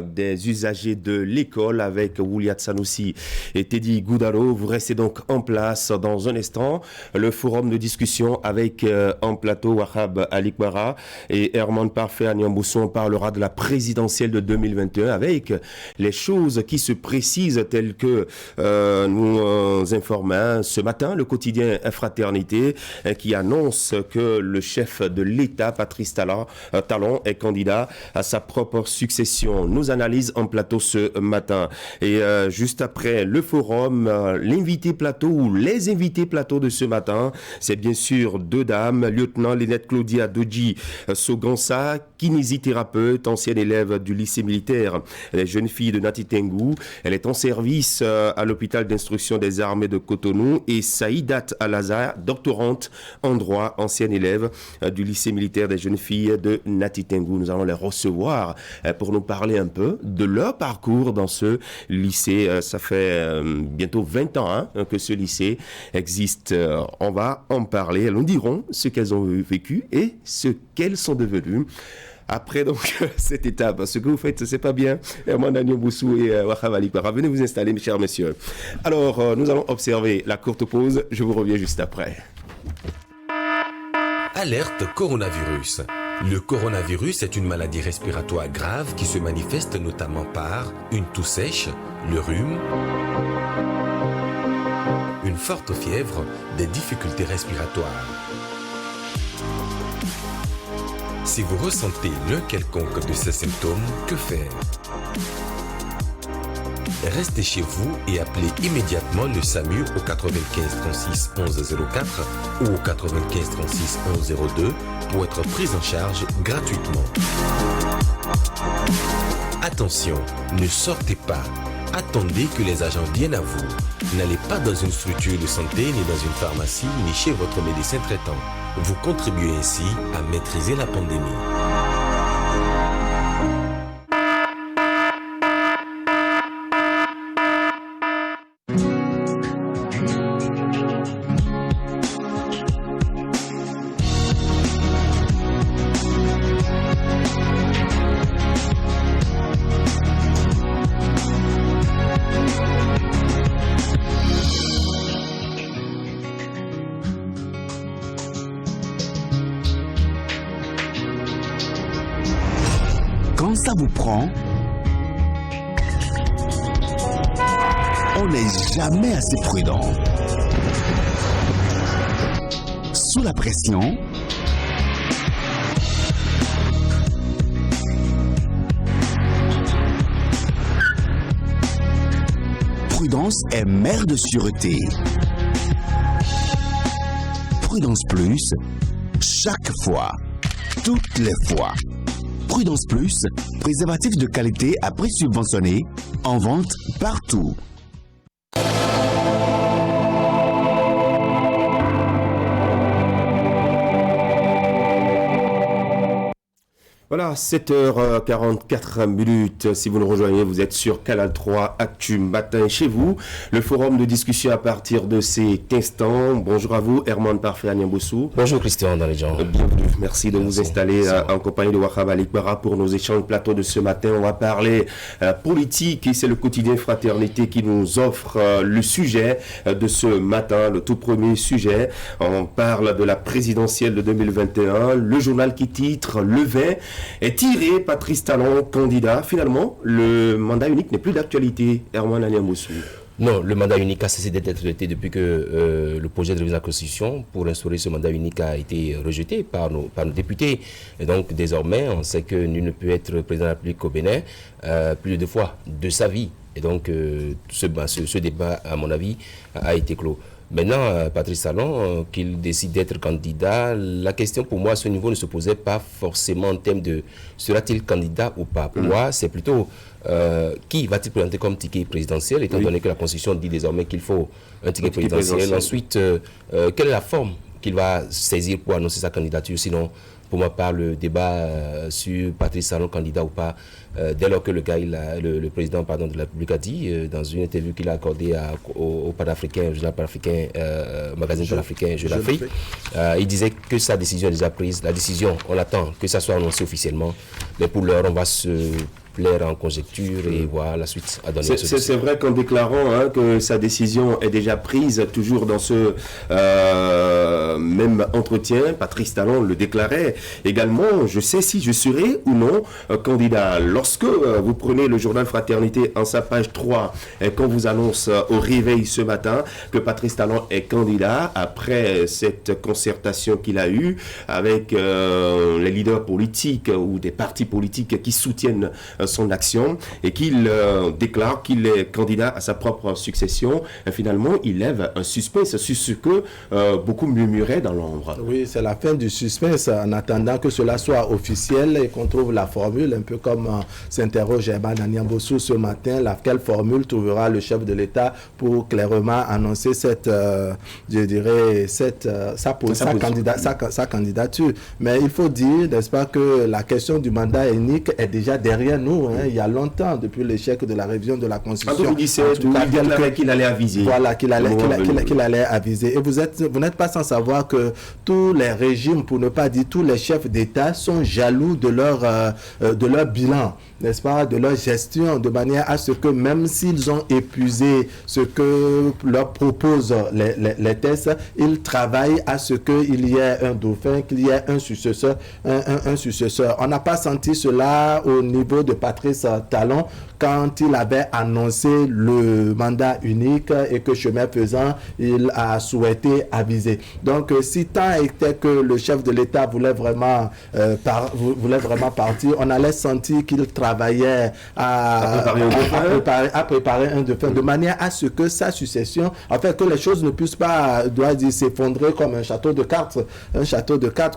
S1: des usagers de l'école avec Wuliat Sanoussi et Teddy Goudalo. Vous restez donc en place dans un instant. Le forum de discussion avec en plateau Wahab Alikbara et Herman Parfait à Niamboussou. On parlera de la présidentielle de 2021 avec les choses qui se précisent telles que nous informons ce matin le quotidien Fraternité qui annonce que le chef de l'État, Patrice Talon, est candidat à sa propre succession. Nous analyse en plateau ce matin. Et juste après le forum, l'invité plateau ou les invités plateau de ce matin, c'est bien sûr deux dames, lieutenant Lynette Claudia Doji Sogansa, kinésithérapeute, ancienne élève du lycée militaire, elle est jeune fille de Nati Tengou. Elle est en service à l'hôpital d'instruction des armées de Cotonou, et Saïdat Al-Azhar, doctorante en droit, ancienne élève du lycée militaire des jeunes filles de Nati Tengou. Nous allons les recevoir pour nous parler un peu de leur parcours dans ce lycée. Ça fait bientôt 20 ans que ce lycée existe. On va en parler. Elles nous diront ce qu'elles ont vécu et ce qu'elles sont devenues. Après donc cette étape, ce que vous faites, c'est pas bien. Herman Niamboussou et Wahab Alikbara, venez vous installer, mes chers messieurs. Alors, nous allons observer la courte pause. Je vous reviens juste après.
S8: Alerte coronavirus. Le coronavirus est une maladie respiratoire grave qui se manifeste notamment par une toux sèche, le rhume, une forte fièvre, des difficultés respiratoires. Si vous ressentez l'un quelconque de ces symptômes, que faire? Restez chez vous et appelez immédiatement le SAMU au 95 36 11 04 ou au 95 36 11 02 pour être pris en charge gratuitement. Attention, ne sortez pas. Attendez que les agents viennent à vous. N'allez pas dans une structure de santé, ni dans une pharmacie, ni chez votre médecin traitant. Vous contribuez ainsi à maîtriser la pandémie.
S9: Quand ça vous prend, on n'est jamais assez prudent. Sous la pression, prudence est mère de sûreté. Prudence Plus, chaque fois, toutes les fois. Prudence Plus, préservatif de qualité à prix subventionné, en vente partout.
S1: Voilà, 7h44. Si vous nous rejoignez, vous êtes sur Canal 3 Actu Matin chez vous. Le forum de discussion à partir de cet instant. Bonjour à vous, Herman Parfait à Niamboussou.
S10: Bonjour Christian dans les gens.
S1: Bienvenue. Merci de vous installer en compagnie de Wahab Alikbara pour nos échanges plateau de ce matin. On va parler politique et c'est le quotidien Fraternité qui nous offre le sujet de ce matin, le tout premier sujet. On parle de la présidentielle de 2021. Le journal qui titre Le 20 est tiré, Patrice Talon, candidat. Finalement, le mandat unique n'est plus d'actualité. Herman Niamboussou.
S10: Non, le mandat unique a cessé d'être d'actualité depuis que le projet de révision de la Constitution pour instaurer ce mandat unique a été rejeté par nos députés. Et donc, désormais, on sait que nul ne peut être président de la République au Bénin plus de 2 fois de sa vie. Et donc, ce débat, à mon avis, a été clos. Maintenant, Patrice Talon, qu'il décide d'être candidat, la question pour moi à ce niveau ne se posait pas forcément en termes de sera-t-il candidat ou pas. Pour moi, c'est plutôt qui va-t-il présenter comme ticket présidentiel, étant donné que la Constitution dit désormais qu'il faut un ticket présidentiel. Ensuite, quelle est la forme qu'il va saisir pour annoncer sa candidature, sinon pour moi, par le débat sur Patrice Talon, candidat ou pas, dès lors que le président de la République a dit, dans une interview qu'il a accordée au Panafricain, au journal Panafricain, magazine Panafricain, Jeune Afrique, il disait que sa décision est déjà prise. La décision, on attend que ça soit annoncé officiellement, mais pour l'heure, on va se plaire en conjecture et voir la suite à donner.
S1: C'est vrai qu'en déclarant que sa décision est déjà prise, toujours dans ce même entretien, Patrice Talon le déclarait également, je sais si je serai ou non candidat. Lorsque vous prenez le journal Fraternité en sa page 3, quand vous annonce au réveil ce matin que Patrice Talon est candidat, après cette concertation qu'il a eue avec les leaders politiques ou des partis politiques qui soutiennent son action et qu'il déclare qu'il est candidat à sa propre succession, et finalement il lève un suspense sur ce que beaucoup murmuraient dans l'ombre.
S5: Oui, c'est la fin du suspense en attendant que cela soit officiel et qu'on trouve la formule, un peu comme s'interroge Herman Niambossou ce matin, laquelle formule trouvera le chef de l'État pour clairement annoncer cette, je dirais, sa candidature. Mais il faut dire, n'est-ce pas, que la question du mandat unique est déjà derrière nous. Il y a longtemps, depuis l'échec de la révision de la Constitution.
S1: En 2017, il déclarait qu'il allait aviser.
S5: Voilà, qu'il allait aviser. Et vous n'êtes pas sans savoir que tous les régimes, pour ne pas dire tous les chefs d'État, sont jaloux de leur bilan, n'est-ce pas, de leur gestion, de manière à ce que même s'ils ont épuisé ce que leur proposent les tests, ils travaillent à ce qu'il y ait un dauphin, qu'il y ait un successeur. On n'a pas senti cela au niveau de Patrice Talon quand il avait annoncé le mandat unique et que chemin faisant, il a souhaité aviser. Donc, si tant était que le chef de l'État voulait vraiment partir, on allait sentir qu'il travaillait à préparer un dauphin, de manière à ce que sa succession, en fait, que les choses ne puissent pas, s'effondrer comme un château de cartes,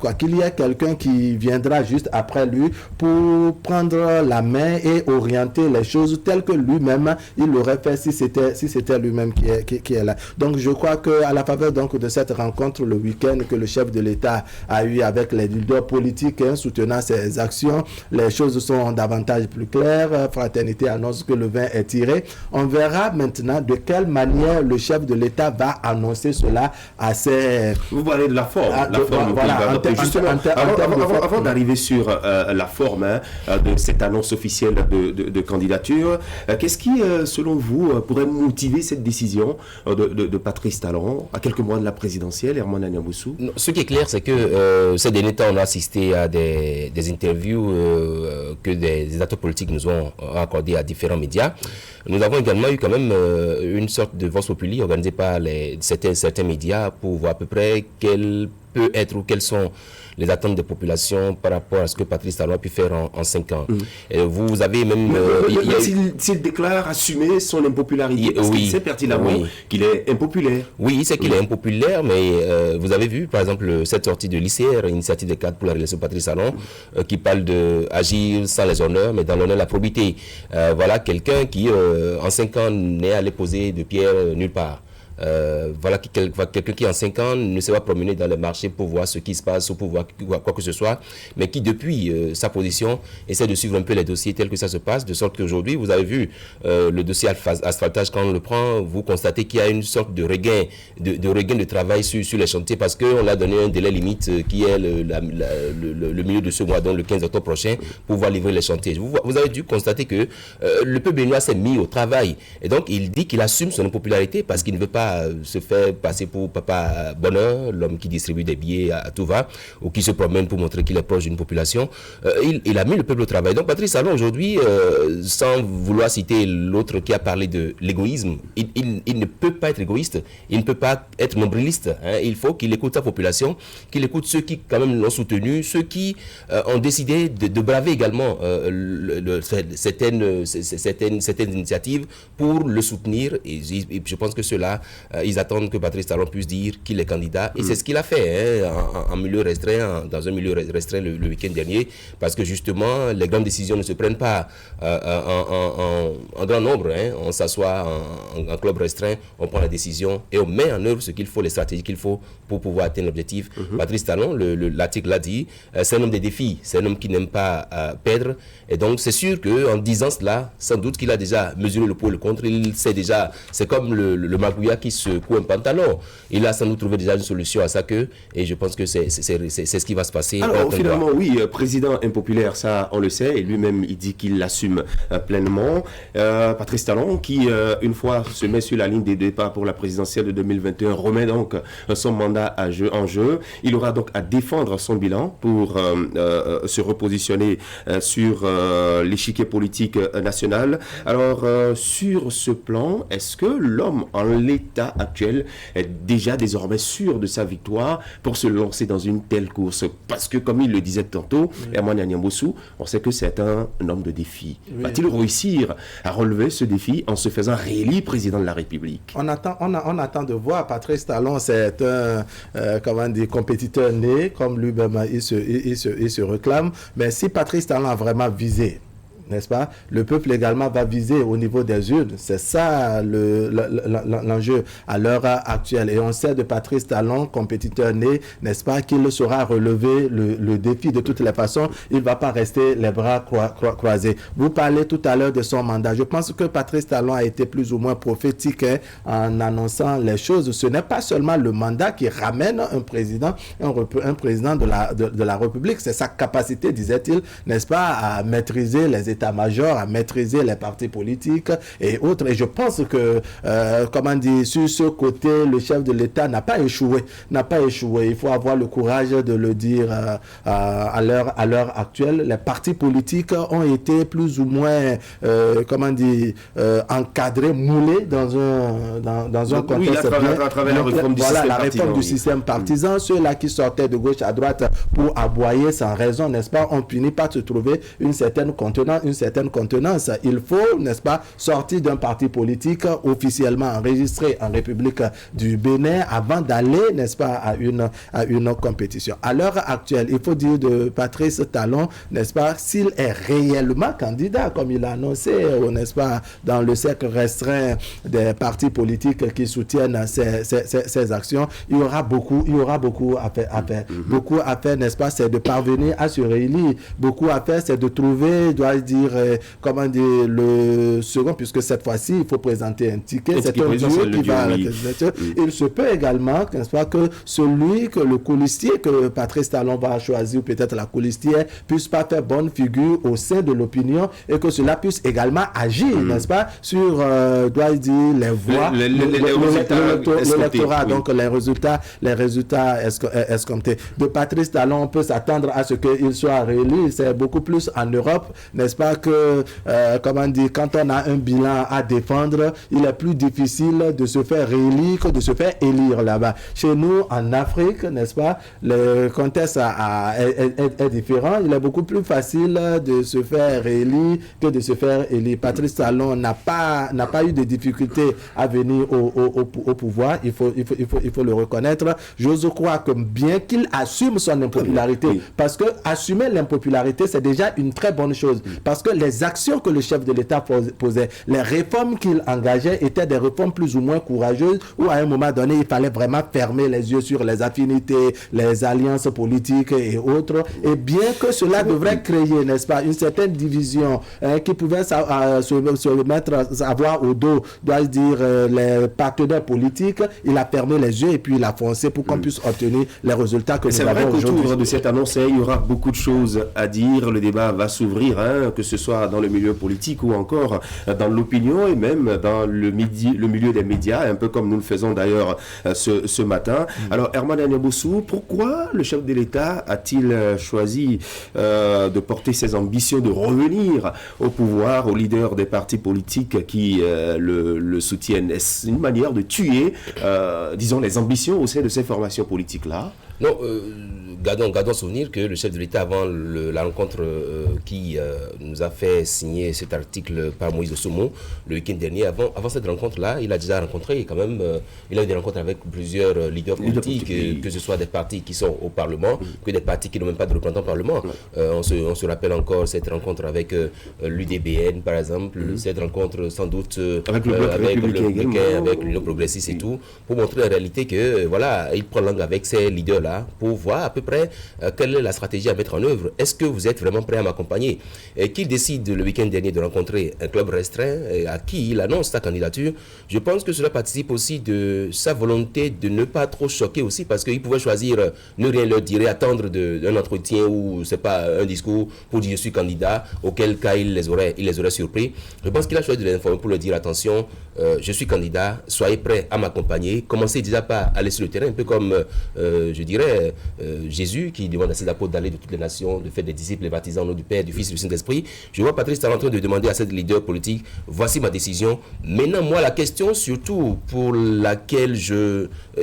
S5: quoi. Qu'il y ait quelqu'un qui viendra juste après lui pour prendre la main et orienter les choses telles que lui-même il l'aurait fait si c'était lui-même qui est là. Donc je crois qu'à la faveur donc de cette rencontre le week-end que le chef de l'État a eu avec les leaders politiques soutenant ses actions, les choses sont davantage plus claires. Fraternité annonce que le vin est tiré. On verra maintenant de quelle manière le chef de l'État va annoncer cela à ses...
S1: Vous parlez de la forme. Avant d'arriver sur la forme de cette annonce officielle de candidature, qu'est-ce qui, selon vous, pourrait motiver cette décision de Patrice Talon à quelques mois de la présidentielle, Herman Niambossou?
S10: Ce qui est clair, c'est que ces derniers temps, on a assisté à des interviews que des acteurs politiques nous ont accordées à différents médias. Nous avons également eu quand même une sorte de vox populi organisée par certains médias pour voir à peu près quelle peut être ou quelles sont les attentes des populations par rapport à ce que Patrice Talon a pu faire en 5 ans. Et vous avez même...
S1: S'il déclare assumer son impopularité, parce qu'il sait pertinemment qu'il est impopulaire.
S10: Oui, il sait qu'il est impopulaire, mais vous avez vu, par exemple, cette sortie de l'ICR, Initiative des cadres pour la réélection de Patrice Talon, qui parle d'agir sans les honneurs, mais dans l'honneur la probité. Voilà quelqu'un qui, en 5 ans, n'est allé poser de pierre nulle part. Voilà quelqu'un qui en 5 ans ne s'est pas promené dans les marchés pour voir ce qui se passe ou pour voir quoi que ce soit, mais qui depuis sa position essaie de suivre un peu les dossiers tels que ça se passe, de sorte qu'aujourd'hui vous avez vu le dossier asphaltage, quand on le prend, vous constatez qu'il y a une sorte de regain de travail sur les chantiers, parce qu'on a donné un délai limite qui est le milieu de ce mois, donc le 15 octobre prochain, pour pouvoir livrer les chantiers. Vous avez dû constater que le peuple béninois s'est mis au travail, et donc il dit qu'il assume son impopularité parce qu'il ne veut pas se fait passer pour Papa Bonheur, l'homme qui distribue des billets à tout va, ou qui se promène pour montrer qu'il est proche d'une population. Il a mis le peuple au travail. Donc Patrice Talon aujourd'hui, sans vouloir citer l'autre qui a parlé de l'égoïsme, il ne peut pas être égoïste, il ne peut pas être nombriliste. Il faut qu'il écoute sa population, qu'il écoute ceux qui quand même l'ont soutenu, ceux qui ont décidé de braver également certaines initiatives pour le soutenir. Et je pense que cela ils attendent que Patrice Talon puisse dire qu'il est candidat. Et c'est ce qu'il a fait en milieu restreint, dans un milieu restreint le week-end dernier, parce que justement, les grandes décisions ne se prennent pas en grand nombre. On s'assoit en club restreint, on prend la décision et on met en œuvre ce qu'il faut, les stratégies qu'il faut pour pouvoir atteindre l'objectif. Patrice Talon, l'article l'a dit, c'est un homme des défis, c'est un homme qui n'aime pas perdre. Et donc, c'est sûr qu'en disant cela, sans doute qu'il a déjà mesuré le pour et le contre. Il sait déjà, c'est comme le magouilla qui secoue un pantalon. Il a sans doute trouvé déjà une solution à sa queue. Et je pense que c'est ce qui va se passer.
S1: Alors, finalement, oui, président impopulaire, ça, on le sait. Et lui-même, il dit qu'il l'assume pleinement. Patrice Talon, qui, une fois se met sur la ligne des départs pour la présidentielle de 2021, remet donc son mandat en jeu. Il aura donc à défendre son bilan pour se repositionner sur l'échiquier politique national. Alors, sur ce plan, est-ce que l'homme en l'état actuel est déjà désormais sûr de sa victoire pour se lancer dans une telle course? Parce que, comme il le disait tantôt, Herman Niamboussou, on sait que c'est un homme de défi. Va-t-il réussir à relever ce défi en se faisant réélire président de la République?
S5: On attend de voir. Patrice Talon, c'est un compétiteur né, comme lui-même il se réclame. Mais si Patrice Talon a vraiment visé, n'est-ce pas? Le peuple également va viser au niveau des urnes. C'est ça l'enjeu à l'heure actuelle. Et on sait de Patrice Talon, compétiteur né, n'est-ce pas, qu'il saura relever le défi de toutes les façons. Il ne va pas rester les bras croisés. Vous parlez tout à l'heure de son mandat. Je pense que Patrice Talon a été plus ou moins prophétique en annonçant les choses. Ce n'est pas seulement le mandat qui ramène un président de la République. C'est sa capacité, disait-il, n'est-ce pas, à maîtriser les état-major, à maîtriser les partis politiques et autres. Et je pense que, sur ce côté, le chef de l'État n'a pas échoué. Il faut avoir le courage de le dire à l'heure actuelle. Les partis politiques ont été plus ou moins, encadrés, moulés dans un contexte.
S1: À travers la réforme du système partisan.
S5: Réforme du système partisan. Ceux-là qui sortaient de gauche à droite pour aboyer sans raison, n'est-ce pas, ont fini par se trouver une certaine contenance. Il faut, n'est-ce pas, sortir d'un parti politique officiellement enregistré en République du Bénin avant d'aller, n'est-ce pas, à une compétition. À l'heure actuelle, il faut dire de Patrice Talon, n'est-ce pas, s'il est réellement candidat, comme il a annoncé, n'est-ce pas, dans le cercle restreint des partis politiques qui soutiennent ces actions, il y aura beaucoup à faire. Beaucoup à faire, n'est-ce pas, c'est de parvenir à se réélire. Beaucoup à faire, c'est de trouver, le second, puisque cette fois-ci, il faut présenter un ticket. C'est un duo qui va à la candidature. Il se peut également, n'est-ce pas, que le coulistier que Patrice Talon va choisir, ou peut-être la coulistière, puisse pas faire bonne figure au sein de l'opinion et que cela puisse également agir, n'est-ce pas, sur, les voix, l'électorat, donc les résultats escomptés. De Patrice Talon, on peut s'attendre à ce qu'il soit réélu. C'est beaucoup plus en Europe, n'est-ce pas, que quand on a un bilan à défendre, il est plus difficile de se faire réélire que de se faire élire là-bas. Chez nous, en Afrique, n'est-ce pas, le contexte est différent. Il est beaucoup plus facile de se faire réélire que de se faire élire. Patrice Talon n'a pas eu de difficultés à venir au pouvoir. Il faut le reconnaître. J'ose croire que bien qu'il assume son impopularité, parce que assumer l'impopularité, c'est déjà une très bonne chose. Parce que les actions que le chef de l'État posait, les réformes qu'il engageait étaient des réformes plus ou moins courageuses, où à un moment donné, il fallait vraiment fermer les yeux sur les affinités, les alliances politiques et autres. Et bien que cela devrait créer, n'est-ce pas, une certaine division qui pouvait avoir au dos, dois-je dire, les partenaires politiques, il a fermé les yeux et puis il a foncé pour qu'on puisse obtenir les résultats que nous avons aujourd'hui.
S1: C'est vrai qu'autour de cette annonce, il y aura beaucoup de choses à dire. Le débat va s'ouvrir, que ce soit dans le milieu politique ou encore dans l'opinion et même dans le milieu des médias, un peu comme nous le faisons d'ailleurs ce matin. Alors, Herman Niamboussou, pourquoi le chef de l'État a-t-il choisi de porter ses ambitions de revenir au pouvoir, aux leaders des partis politiques qui le soutiennent? Est-ce une manière de tuer, disons, les ambitions au sein de ces formations politiques-là?
S10: Non, gardons souvenir que le chef de l'État, avant la rencontre qui nous a fait signer cet article par Moïse Ossomo le week-end dernier, avant cette rencontre-là, il a déjà rencontré quand même, il a eu des rencontres avec plusieurs leaders politiques, que ce soit des partis qui sont au Parlement, que des partis qui n'ont même pas de représentants au Parlement. On se rappelle encore cette rencontre avec l'UDBN, par exemple, cette rencontre sans doute avec le Républicain, avec l'Union progressiste et tout, pour montrer en réalité que, voilà, il prend langue avec ces leaders-là pour voir à peu près quelle est la stratégie à mettre en œuvre. Est-ce que vous êtes vraiment prêt à m'accompagner? Qu'il décide le week-end dernier de rencontrer un club restreint à qui il annonce sa candidature, je pense que cela participe aussi de sa volonté de ne pas trop choquer aussi, parce qu'il pouvait choisir ne rien leur dire, attendre d'un entretien ou c'est pas un discours pour dire je suis candidat, auquel cas il les aurait surpris. Je pense qu'il a choisi de les informer pour leur dire attention, je suis candidat, soyez prêts à m'accompagner, commencez déjà pas à aller sur le terrain, un peu comme je dirais Jésus qui demande à ses apôtres d'aller de toutes les nations, de faire des disciples, les baptisants au nom du Père, du Fils et du Saint-Esprit. Je vois Patrice Talon en train de demander à cette leader politique, voici ma décision. Maintenant, moi, la question surtout pour laquelle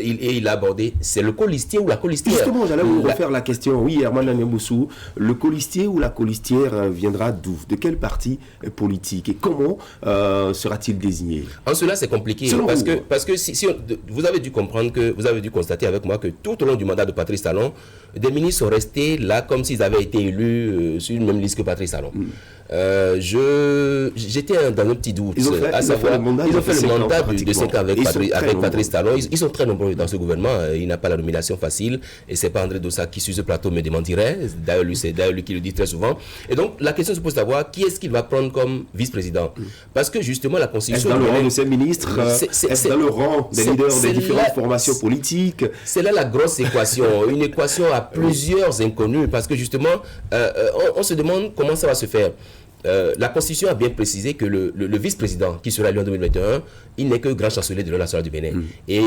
S10: il a abordé, c'est le colistier ou la colistière.
S1: Justement, j'allais vous refaire la question. Oui, Herman Anyamboussou, le colistier ou la colistière viendra d'où? De quel parti politique? Et comment sera-t-il désigné?
S10: En cela, c'est compliqué. Parce que si vous avez dû comprendre que, vous avez dû constater avec moi que tout au long du mandat de Patrice Talon, des ministres sont restés là comme s'ils avaient été élus sur une même liste que Patrice Talon. J'étais dans un petit doute. Ils ont fait le mandat de 5 ans avec Patrice Talon. Ils sont très nombreux dans ce gouvernement. Il n'a pas la nomination facile. Et c'est pas André Dossa qui sur ce plateau me démentirait. C'est d'ailleurs lui qui le dit très souvent. Et donc la question se pose de savoir qui est-ce qu'il va prendre comme vice-président. Parce que justement la Constitution...
S1: Est-ce dans le rang de ces ministres? Est-ce dans le rang des leaders des différentes formations politiques?
S10: C'est là la grosse équation. Une équation à plusieurs inconnus. Parce que justement, on se demande comment ça va se faire. La Constitution a bien précisé que le vice-président qui sera élu en 2021, il n'est que grand chancelier de l'Union nationale du Bénin. Et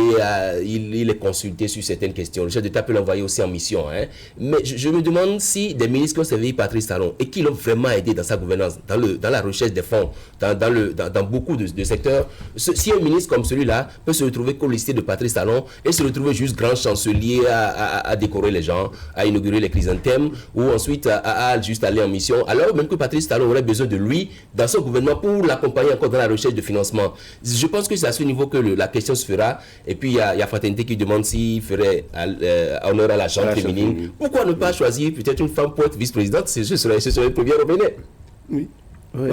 S10: il est consulté sur certaines questions. Le chef d'État peut l'envoyer aussi en mission. Mais je me demande si des ministres qui ont servi Patrice Talon et qui l'ont vraiment aidé dans sa gouvernance, dans la recherche des fonds, dans beaucoup de secteurs, si un ministre comme celui-là peut se retrouver colisté de Patrice Talon et se retrouver juste grand chancelier à décorer les gens, à inaugurer les chrysanthèmes, ou ensuite à juste aller en mission, alors même que Patrice Talon aurait besoin de lui dans son gouvernement pour l'accompagner encore dans la recherche de financement. Je pense que c'est à ce niveau que la question se fera. Et puis il y a Fraternité qui demande s'il ferait honneur à la chambre féminine. Pourquoi ne pas choisir peut-être une femme pour être vice-présidente? Ce serait une première au Bénin.
S5: Oui. Oui,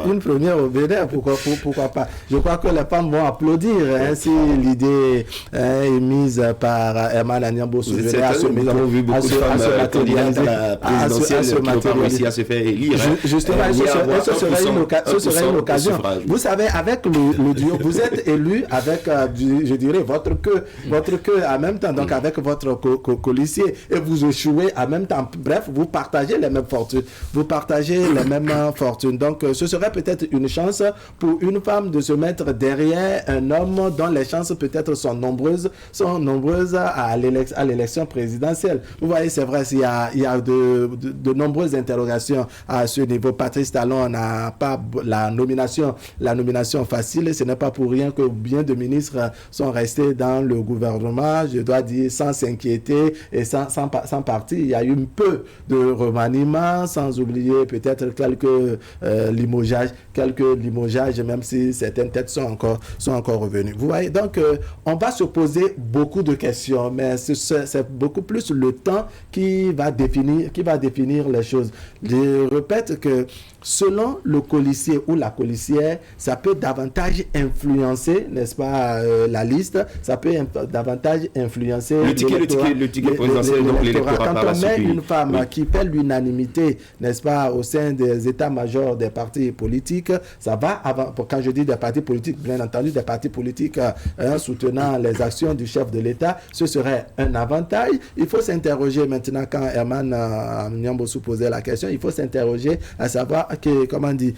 S5: une première au Bénin, pourquoi pas. Je crois que les femmes vont applaudir si l'idée est mise par Herman Anyamboussou.
S1: Nous avons vu beaucoup de femmes candidates à la présidentielle qui n'ont pas réussi à se faire élire.
S5: Justement, ce serait une occasion. Vous savez, avec le duo, vous êtes élu avec, je dirais, votre queue en même temps, donc avec votre colistier, et vous échouez en même temps. Bref, vous partagez les mêmes fortunes. Donc, ce serait peut-être une chance pour une femme de se mettre derrière un homme dont les chances peut-être sont nombreuses à l'élection présidentielle. Vous voyez, c'est vrai, il y a de nombreuses interrogations à ce niveau. Patrice Talon n'a pas la nomination facile. Ce n'est pas pour rien que bien de ministres sont restés dans le gouvernement, je dois dire, sans s'inquiéter et sans parti. Il y a eu un peu de remaniement, sans oublier peut-être quelques limogeages, même si certaines têtes sont encore revenues. Vous voyez, donc on va se poser beaucoup de questions, mais c'est beaucoup plus le temps qui va définir les choses. Je répète que selon le colistier ou la colistière, ça peut davantage influencer, n'est-ce pas, la liste, ça peut davantage influencer
S1: le ticket présidentiel, donc l'électorat par la suite.
S5: Quand on met une femme qui fait l'unanimité, n'est-ce pas, au sein des états-majors des partis politiques, ça va avant, quand je dis des partis politiques, bien entendu, des partis politiques soutenant les actions du chef de l'État, ce serait un avantage. Il faut s'interroger maintenant, quand Herman Anyamboussou posait la question, il faut s'interroger à savoir que, comment on dit,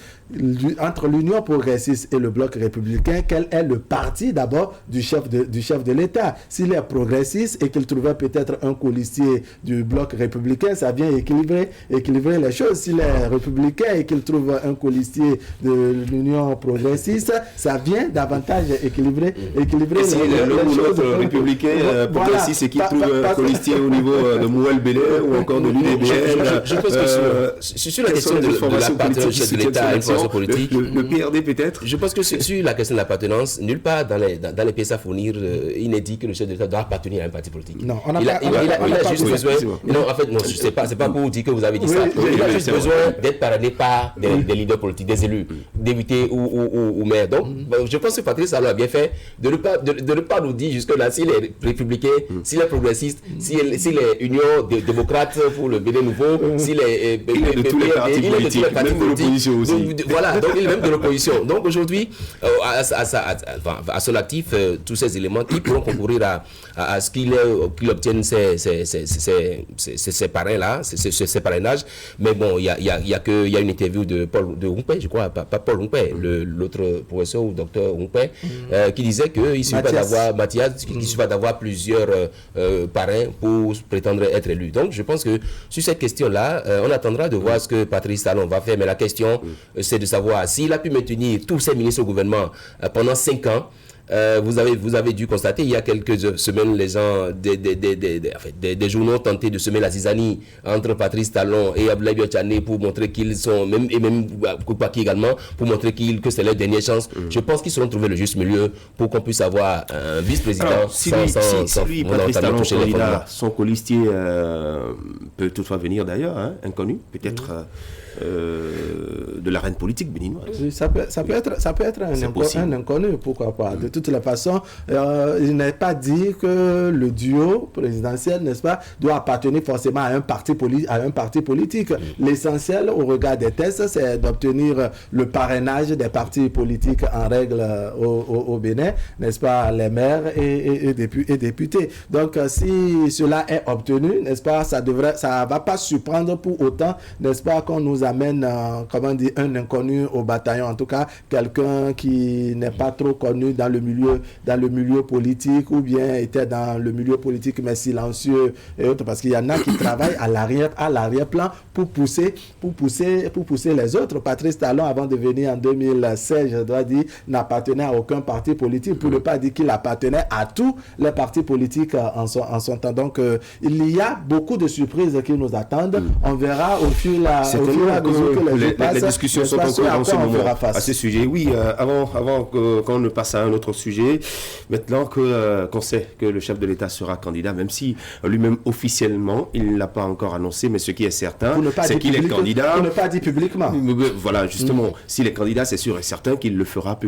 S5: entre l'Union progressiste et le bloc républicain, quel est le parti d'abord du chef de l'État? S'il est progressiste et qu'il trouvait peut-être un colistier du bloc républicain, ça vient équilibrer les choses. S'il est républicain et qu'il trouve retrouve un colistier de l'Union progressiste, ça vient davantage équilibrer
S1: et si l'autre républicain progressiste qui trouve un colistier au niveau de Mouel Bélé ou encore de l'UDBN,
S10: je pense que sur la question de l'appartenance de l'État à une formation politique,
S1: le PRD peut-être,
S10: je pense que sur la question de l'appartenance, nulle part dans les pièces à fournir, il n'est dit que le chef de l'État doit appartenir à un parti politique.
S5: Non,
S10: il a juste besoin. Non, en fait, non, c'est pas pour dire que vous avez dit ça. Il a juste besoin d'être parrainé par des leaders politiques, des élus, députés ou maires. Donc, je pense que Patrice Talon a bien fait de ne pas nous dire jusque-là s'il est républicain, s'il est progressiste, s'il est union démocrate pour le Bénin nouveau, s'il est
S1: de tous les partis politiques, même de l'opposition aussi.
S10: Voilà, donc il est même de l'opposition. Donc aujourd'hui, à son actif, tous ces éléments qui pourront concourir à ce qu'il obtienne ces parrains-là, ces parrainages. Mais bon, il y a une interview de Paul de Humpé, je crois, pas Paul Humpé, l'autre professeur ou docteur Humpé, qui disait qu'il suffit d'avoir plusieurs parrains pour prétendre être élu. Donc je pense que sur cette question-là, on attendra de voir ce que Patrice Talon va faire. Mais la question, c'est de savoir s'il a pu maintenir tous ses ministres au gouvernement pendant 5 ans. Vous avez dû constater il y a quelques semaines, les gens des journaux tentaient de semer la zizanie entre Patrice Talon et Abdoulaye Biotchane pour montrer qu'ils sont, et même Koupaki également, pour montrer que c'est leur dernière chance. Je pense qu'ils sauront trouver le juste milieu pour qu'on puisse avoir un vice-président
S1: sans lui, Patrice Talon, son colistier peut toutefois venir d'ailleurs, inconnu, peut-être de l'arène politique béninoise.
S5: Ça peut être un inconnu, pourquoi pas. De toutes les façons, il n'est pas dit que le duo présidentiel, n'est-ce pas, doit appartenir forcément à un parti politique. L'essentiel au regard des tests, c'est d'obtenir le parrainage des partis politiques en règle au Bénin, n'est-ce pas, les maires et députés. Donc, si cela est obtenu, n'est-ce pas, ça va pas surprendre pour autant, n'est-ce pas, qu'on nous amène, un inconnu au bataillon, en tout cas, quelqu'un qui n'est pas trop connu dans le milieu politique, ou bien était dans le milieu politique mais silencieux et autres, parce qu'il y en a qui travaillent à l'arrière-plan pour pousser les autres. Patrice Talon, avant de venir en 2016, je dois dire, n'appartenait à aucun parti politique, pour ne pas dire qu'il appartenait à tous les partis politiques en son temps. Donc, il y a beaucoup de surprises qui nous attendent. On verra au fur et à mesure que les
S1: discussions sont en cours en ce moment à ce sujet. Oui, avant qu'on ne passe à un autre sujet, maintenant qu'on sait que le chef de l'État sera candidat, même si lui-même officiellement il ne l'a pas encore annoncé, mais ce qui est certain, c'est qu'il est candidat.
S5: Pour ne pas dire publiquement.
S1: Voilà, justement, s'il est candidat, c'est sûr et certain qu'il le fera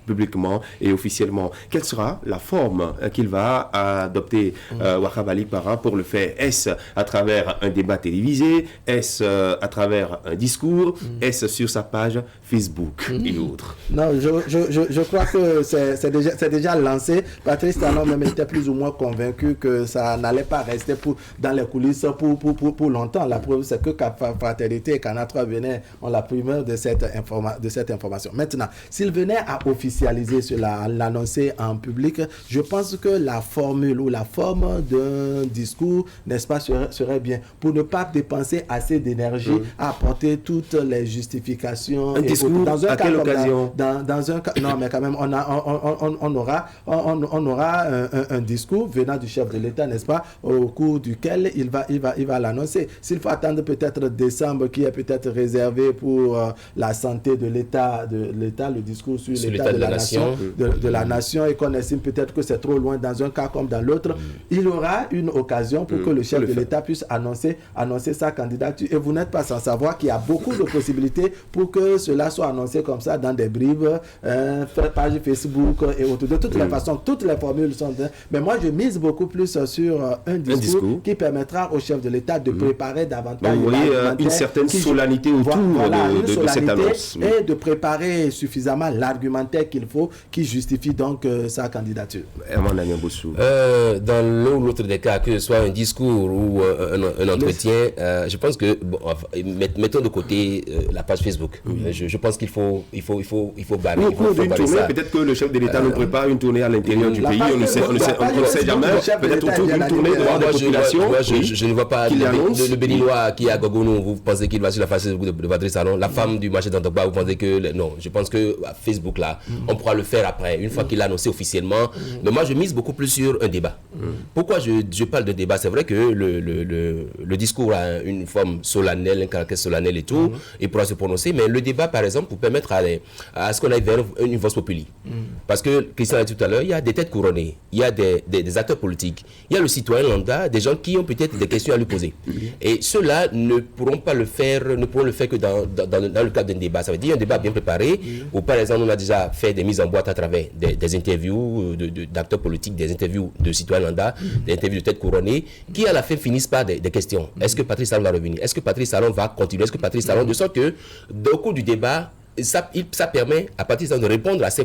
S1: publiquement et officiellement. Quelle sera la forme qu'il va adopter Wahab Ali Para pour le faire? Est-ce à travers un débat télévisé? Est-ce à travers un discours? Est-ce sur sa page Facebook et autres?
S5: Non, je crois que c'est déjà lancé. Patrice Talon même était plus ou moins convaincu que ça n'allait pas rester dans les coulisses pour longtemps. La preuve, c'est que Fraternité et Canal 3 ont la primeur de cette information. Maintenant, s'il venait à officialiser cela, à l'annoncer en public, je pense que la formule ou la forme d'un discours, n'est-ce pas, serait bien, pour ne pas dépenser assez d'énergie à apporter toutes les justifications.
S1: Un discours à quelle occasion?
S5: Dans un cas, non, mais quand même, on aura un discours venant du chef de l'État, n'est-ce pas, au cours duquel il va l'annoncer. S'il faut attendre peut-être décembre, qui est peut-être réservé pour la santé de l'État, le discours sur l'état de la nation, et qu'on estime peut-être que c'est trop loin dans un cas comme dans l'autre, il y aura une occasion pour que le chef de l'État puisse annoncer sa candidature. Et vous n'êtes pas sans savoir qu'il y a beaucoup de possibilités pour que cela soit annoncé comme ça dans des bribes, page Facebook et autres. De toutes les façons, toutes les formules sont... Mais moi, je mise beaucoup plus sur un discours qui permettra au chef de l'État de préparer davantage...
S1: Vous voyez une certaine solennité autour de cette annonce.
S5: Et de préparer suffisamment l'argumentaire qu'il faut, qui justifie donc sa candidature.
S10: Dans l'un ou l'autre des cas, que ce soit un discours ou un entretien, je pense que, mettons mettons de côté la page Facebook. Je pense qu'il faut barrer.
S1: Au cours d'une tournée, peut-être que le chef de l'État nous prépare une tournée à l'intérieur du pays. On ne sait jamais. Peut-être autour d'une tournée devant des populations.
S10: Je ne vois pas le Béninois qui est à Gogonou. Vous pensez qu'il va sur la page Facebook de Patrice Talon? La femme du marché d'Antokba, vous pensez que... Non, je pense que Facebook, là, on pourra le faire après, une fois qu'il l'a annoncé officiellement. Mais moi, je mise beaucoup plus sur un débat. Pourquoi je parle de débat? C'est vrai que le discours a une forme solennelle, un caractère solennel et tout, il pourra se prononcer, mais le débat, par exemple, pour permettre à ce qu'on aille vers une voix populi. Parce que, Christian l'a dit tout à l'heure, il y a des têtes couronnées, il y a des acteurs politiques, il y a le citoyen lambda, des gens qui ont peut-être des questions à lui poser. Et ceux-là ne pourront le faire que dans le cadre d'un débat. Ça veut dire un débat bien préparé, où par exemple, on a déjà fait des mises en boîte à travers des interviews d'acteurs politiques, des interviews de citoyens lambda, des interviews de têtes couronnées, qui à la fin finissent par des questions. Est-ce que Patrice Talon va revenir? Est-ce que Patrice Talon va continuer? Est-ce que Patrice Talon, de sorte que, au cours du débat, ça permet à Patrice Talon de répondre à ces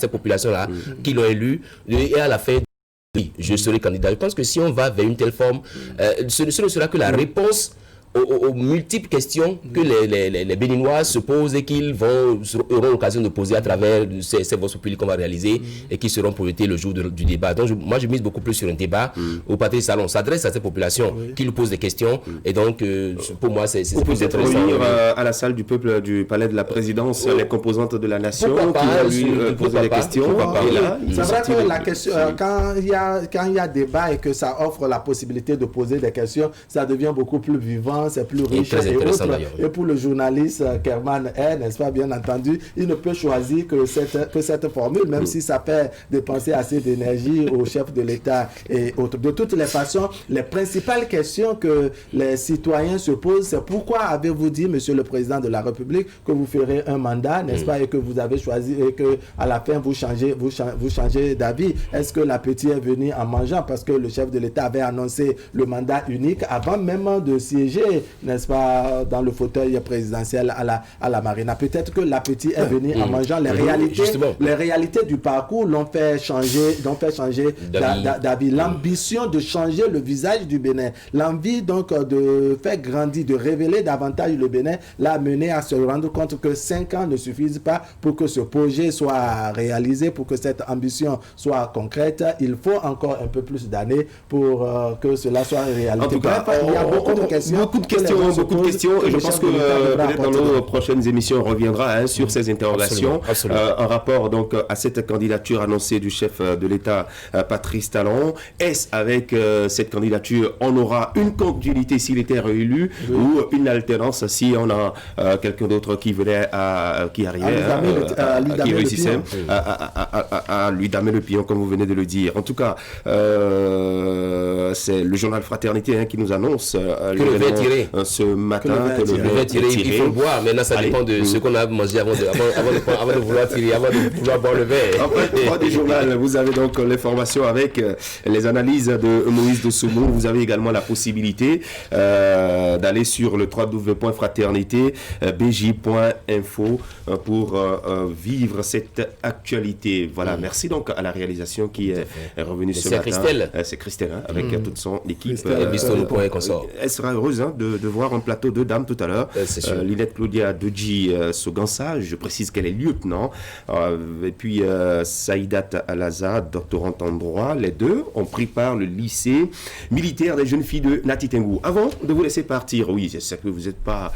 S10: populations-là qui l'ont élu, et à la fin, oui, je serai candidat. Je pense que si on va vers une telle forme, ce ne sera que la réponse aux multiples questions que les Béninois se posent et qu'ils auront l'occasion de poser à travers ces votes publics qu'on va réaliser et qui seront projetés le jour du débat. Donc moi je mise beaucoup plus sur un débat où Patrice Talon s'adresse à ces populations qui lui posent des questions, et donc pour moi c'est plus intéressant.
S1: À la salle du peuple du palais de la présidence les composantes de la nation qui vont lui poser des questions.
S5: C'est vrai que la question, quand il y a débat et que ça offre la possibilité de poser des questions, ça devient beaucoup plus vivant, c'est plus riche et autres. Et pour le journaliste Kerman, n'est-ce pas, bien entendu, il ne peut choisir que cette formule, même si ça fait dépenser assez d'énergie au chef de l'État et autres. De toutes les façons, les principales questions que les citoyens se posent, c'est pourquoi avez-vous dit, Monsieur le Président de la République, que vous ferez un mandat, n'est-ce pas, et que vous avez choisi, et que à la fin vous changez d'avis. Est-ce que l'appétit est venu en mangeant, parce que le chef de l'État avait annoncé le mandat unique avant même de siéger, n'est-ce pas, dans le fauteuil présidentiel à la Marina. Peut-être que l'appétit est venu en mangeant. Les réalités du parcours l'ont fait changer d'avis. L'ambition de changer le visage du Bénin, l'envie donc de faire grandir, de révéler davantage le Bénin, l'a mené à se rendre compte que 5 ans ne suffisent pas pour que ce projet soit réalisé, pour que cette ambition soit concrète. Il faut encore un peu plus d'années pour que cela soit une réalité.
S1: En tout cas, il y a beaucoup de questions. Beaucoup de questions, et je pense que peut-être dans nos prochaines émissions on reviendra sur ces interrogations.
S10: Absolument.
S1: En rapport donc à cette candidature annoncée du chef de l'État Patrice Talon. Est-ce avec cette candidature on aura une continuité s'il était réélu, ou une alternance si on a quelqu'un d'autre qui venait qui arrivait, qui réussissait à lui damer le pion, comme vous venez de le dire. En tout cas, c'est le journal Fraternité qui nous annonce ce matin que le vin est tiré.
S10: Il faut le boire. Maintenant, ça dépend de ce qu'on a mangé avant de vouloir tirer, avant de vouloir boire le vin.
S1: Après 3 du journal, vous avez donc l'information avec les analyses de Moïse Dossoumo. Vous avez également la possibilité d'aller sur le www.fraternité.bj.info pour vivre cette actualité. Voilà, merci donc à la réalisation qui est revenue ce matin. C'est Christelle, avec toute son équipe. Elle sera heureuse de voir un plateau de dames tout à l'heure. Linette Claudia Deji Sogansa, je précise qu'elle est lieutenant. Et puis Saïdat Alaza, doctorante en droit. Les deux ont pris part le lycée militaire des jeunes filles de Natitengu. Avant de vous laisser partir, oui, je sais que vous n'êtes pas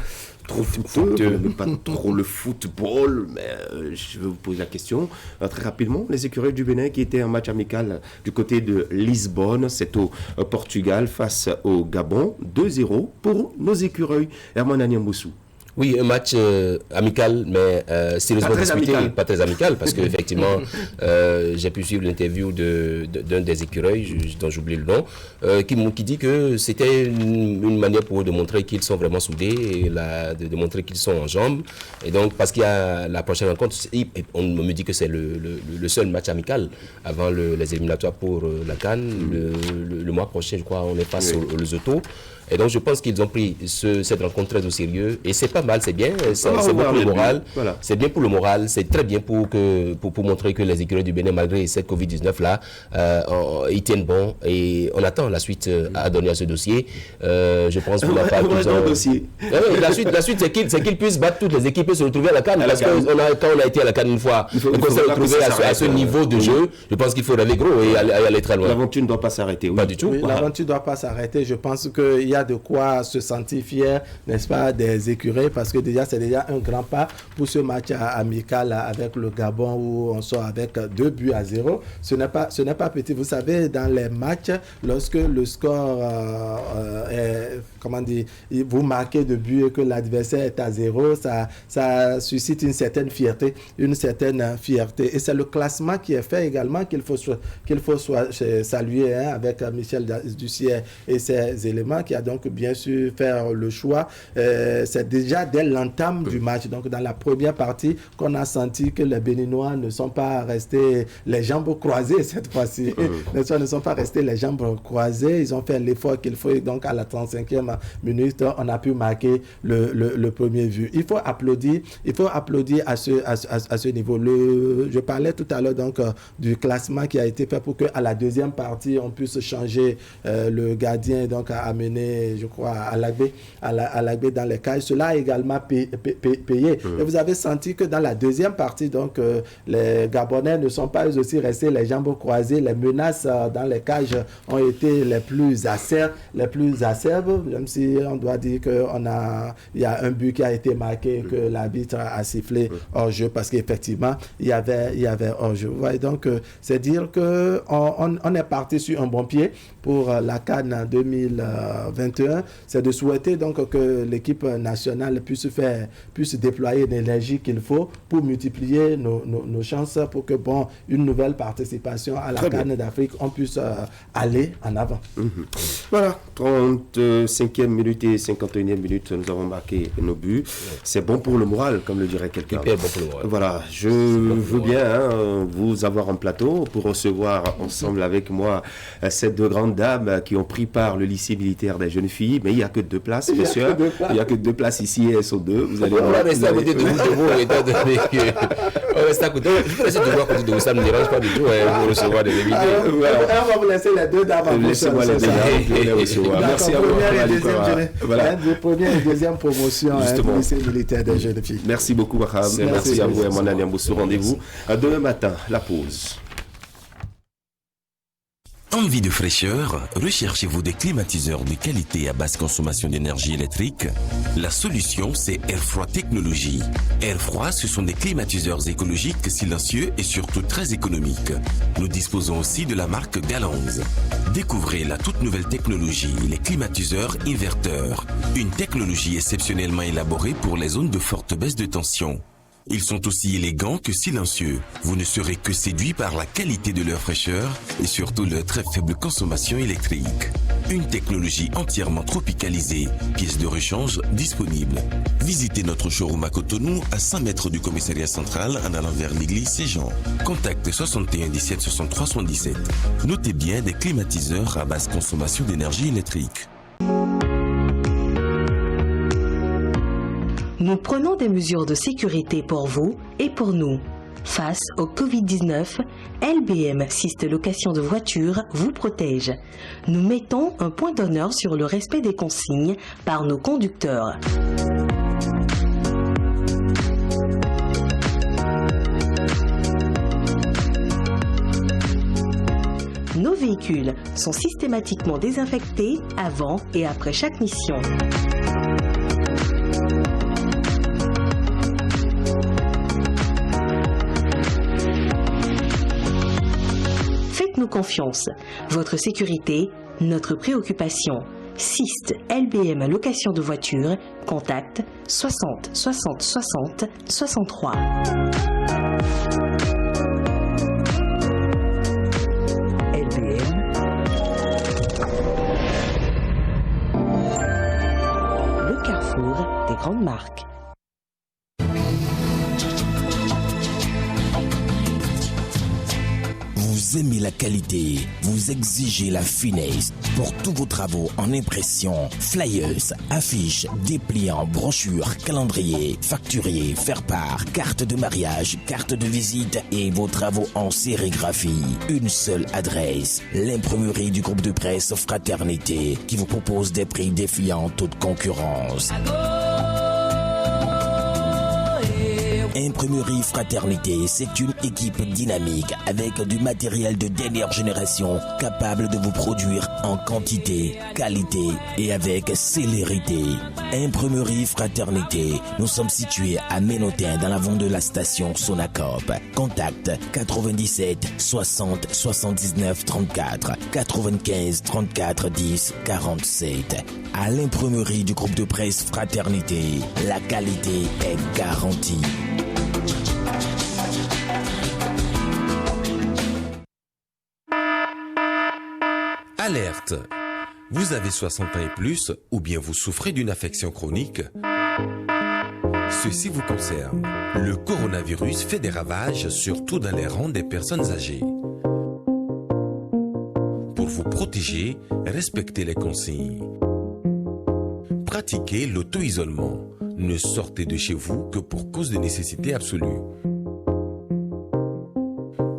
S1: trop footeux, mais pas trop le football, mais je vais vous poser la question très rapidement. Les écureuils du Bénin qui étaient en match amical du côté de Lisbonne, c'est au Portugal face au Gabon, 2-0 pour nos écureuils. Herman Anyamboussou.
S10: Oui, un match amical, mais sérieusement disputé, pas très amical, parce qu'effectivement, j'ai pu suivre l'interview d'un des écureuils, dont j'oublie le nom, qui dit que c'était une manière pour eux de montrer qu'ils sont vraiment soudés, et de montrer qu'ils sont en jambes. Et donc, parce qu'il y a la prochaine rencontre, on me dit que c'est le seul match amical avant les éliminatoires pour la CAN. Le mois prochain, je crois, on est face au Lesotho. Et donc je pense qu'ils ont pris cette rencontre très au sérieux. Et c'est pas mal, c'est bien. C'est bon pour le moral. Voilà. C'est bien pour le moral. C'est très bien pour montrer que les écuries du Bénin, malgré cette Covid-19 là, ils tiennent bon. Et on attend la suite à donner à ce dossier. Je pense pour la part la suite, c'est qu'ils puissent battre toutes les équipes et se retrouver à la CAN. Parce que quand on a été à la CAN une fois, on s'est retrouvé à ce niveau de jeu. Je pense qu'il faut rêver gros et aller très loin.
S1: L'aventure ne doit pas s'arrêter.
S10: Pas du tout.
S5: Oui, l'aventure ne doit pas s'arrêter. Je pense qu'il y a de quoi se sentir fier, n'est-ce pas, des écuries, parce que c'est déjà un grand pas pour ce match amical avec le Gabon où on sort avec 2-0. Ce n'est pas petit. Vous savez, dans les matchs, lorsque le score est, comment dire, vous marquez de but et que l'adversaire est à 0, ça suscite une certaine fierté. Et c'est le classement qui est fait également qu'il faut saluer, hein, avec Michel Dussier et ses éléments qui a donc bien su faire le choix. C'est déjà dès l'entame du match, donc dans la première partie, qu'on a senti que les Béninois ne sont pas restés les jambes croisées cette fois-ci. Ne sont pas restés les jambes croisées. Ils ont fait l'effort qu'il faut. Donc à la 35e minute, on a pu marquer le premier but. Il faut applaudir à ce niveau. Je parlais tout à l'heure donc du classement qui a été fait pour qu'à la deuxième partie, on puisse changer le gardien, donc à amener, je crois, à Alagbé dans les cages. Cela a également payé. Et vous avez senti que dans la deuxième partie, donc, les Gabonais ne sont pas eux aussi restés les jambes croisées. Les menaces dans les cages ont été les plus acerbes, même si on doit dire qu'il y a un but qui a été marqué, que l'arbitre a sifflé hors jeu, parce qu'effectivement, il y avait hors jeu. Ouais, donc, c'est dire qu'on est parti sur un bon pied pour la CAN 2021. C'est de souhaiter donc que l'équipe nationale puisse déployer l'énergie qu'il faut pour multiplier nos chances pour que, une nouvelle participation à la CAN d'Afrique, on puisse aller en avant.
S1: Voilà, 35e minute et 51e minute, nous avons marqué nos buts. C'est bon pour le moral, comme le dirait quelqu'un.
S10: Bon pour le moral.
S1: Voilà, je veux bien vous avoir en plateau pour recevoir ensemble avec moi ces deux grandes dames qui ont pris part le lycée militaire des jeunes filles, mais il n'y a que 2 places, messieurs. Il n'y a que 2 places ici et elles sont 2. Vous allez
S10: rester à côté de vous, étant donné que... On reste à côté. Je peux laisser de voir à côté de vous, ça ne me dérange pas du tout pour recevoir des invités.
S5: On va vous laisser les 2 dames.
S1: Laissez-moi les recevoir. Merci à vous.
S5: Première et deuxième promotion du lycée militaire des jeunes filles.
S1: Merci beaucoup, Wahab. Merci à vous, Emmanuel Niamboussou. Rendez-vous demain matin, la pause.
S8: Envie de fraîcheur? Recherchez-vous des climatiseurs de qualité à basse consommation d'énergie électrique? La solution, c'est Airfroid Technologies. Airfroid, ce sont des climatiseurs écologiques, silencieux et surtout très économiques. Nous disposons aussi de la marque Galanz. Découvrez la toute nouvelle technologie, les climatiseurs inverteurs. Une technologie exceptionnellement élaborée pour les zones de forte baisse de tension. Ils sont aussi élégants que silencieux. Vous ne serez que séduit par la qualité de leur fraîcheur et surtout leur très faible consommation électrique. Une technologie entièrement tropicalisée, pièces de rechange disponibles. Visitez notre showroom à Cotonou, à 100 mètres du commissariat central en allant vers l'église Saint-Jean. Contacte 61 17 63 77. Notez bien des climatiseurs à basse consommation d'énergie électrique.
S11: Nous prenons des mesures de sécurité pour vous et pour nous. Face au Covid-19, LBM Syst Location de voitures vous protège. Nous mettons un point d'honneur sur le respect des consignes par nos conducteurs. Nos véhicules sont systématiquement désinfectés avant et après chaque mission. Faites-nous confiance. Votre sécurité, notre préoccupation. Syst LBM Location de voitures, contact 60 60 60 63. LBM. Le carrefour des grandes marques.
S8: Vous
S9: Vous aimez la qualité, vous exigez la finesse. Pour tous vos travaux en impression, flyers, affiches, dépliants, brochures, calendriers, facturiers, faire-part, carte de mariage, carte de visite et vos travaux en sérigraphie. Une seule adresse, l'imprimerie du groupe de presse Fraternité qui vous propose des prix défiant toute concurrence. Imprimerie Fraternité, c'est une équipe dynamique avec du matériel de dernière génération capable de vous produire en quantité, qualité et avec célérité. Imprimerie Fraternité, nous sommes situés à Ménotin dans l'avant de la station Sonacop. Contact 97 60 79 34 95 34 10 47. À l'imprimerie du groupe de presse Fraternité, la qualité est garantie.
S8: Alerte! Vous avez 60 ans et plus ou bien vous souffrez d'une affection chronique? Ceci vous concerne. Le coronavirus fait des ravages, surtout dans les rangs des personnes âgées. Pour vous protéger, respectez les consignes. Pratiquez l'auto-isolement. Ne sortez de chez vous que pour cause de nécessité absolue.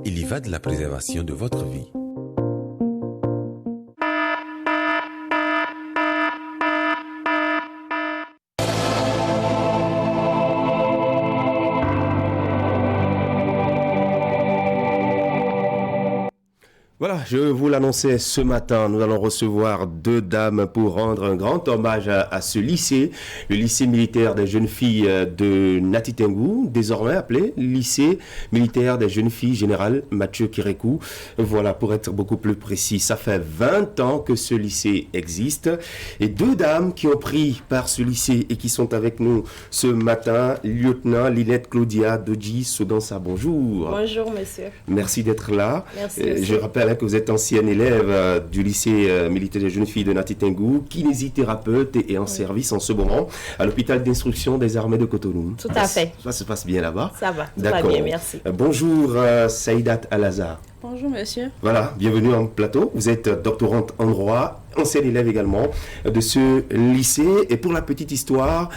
S8: Il y va de la préservation de votre vie.
S1: Voilà, je vous l'annonçais ce matin, nous allons recevoir deux dames pour rendre un grand hommage à ce lycée, le lycée militaire des jeunes filles de Nati Tengu, désormais appelé lycée militaire des jeunes filles général Mathieu Kérékou. Voilà, pour être beaucoup plus précis, ça fait 20 ans que ce lycée existe et deux dames qui ont pris part ce lycée et qui sont avec nous ce matin, lieutenant Linette Claudia Doji Sodansa, bonjour.
S12: Bonjour monsieur.
S1: Merci d'être là.
S12: Merci.
S1: Je rappelle que vous êtes ancienne élève du lycée militaire des jeunes filles de Nati Tengu, kinésithérapeute et en service en ce moment à l'hôpital d'instruction des armées de Cotonou.
S12: Tout à fait.
S1: Ça se passe bien là-bas?
S12: Ça va, tout va bien, merci.
S1: Bonjour Saïdat Al-Azhar.
S12: Bonjour monsieur.
S1: Voilà, bienvenue en plateau. Vous êtes doctorante en droit, ancienne élève également de ce lycée. Et pour la petite histoire,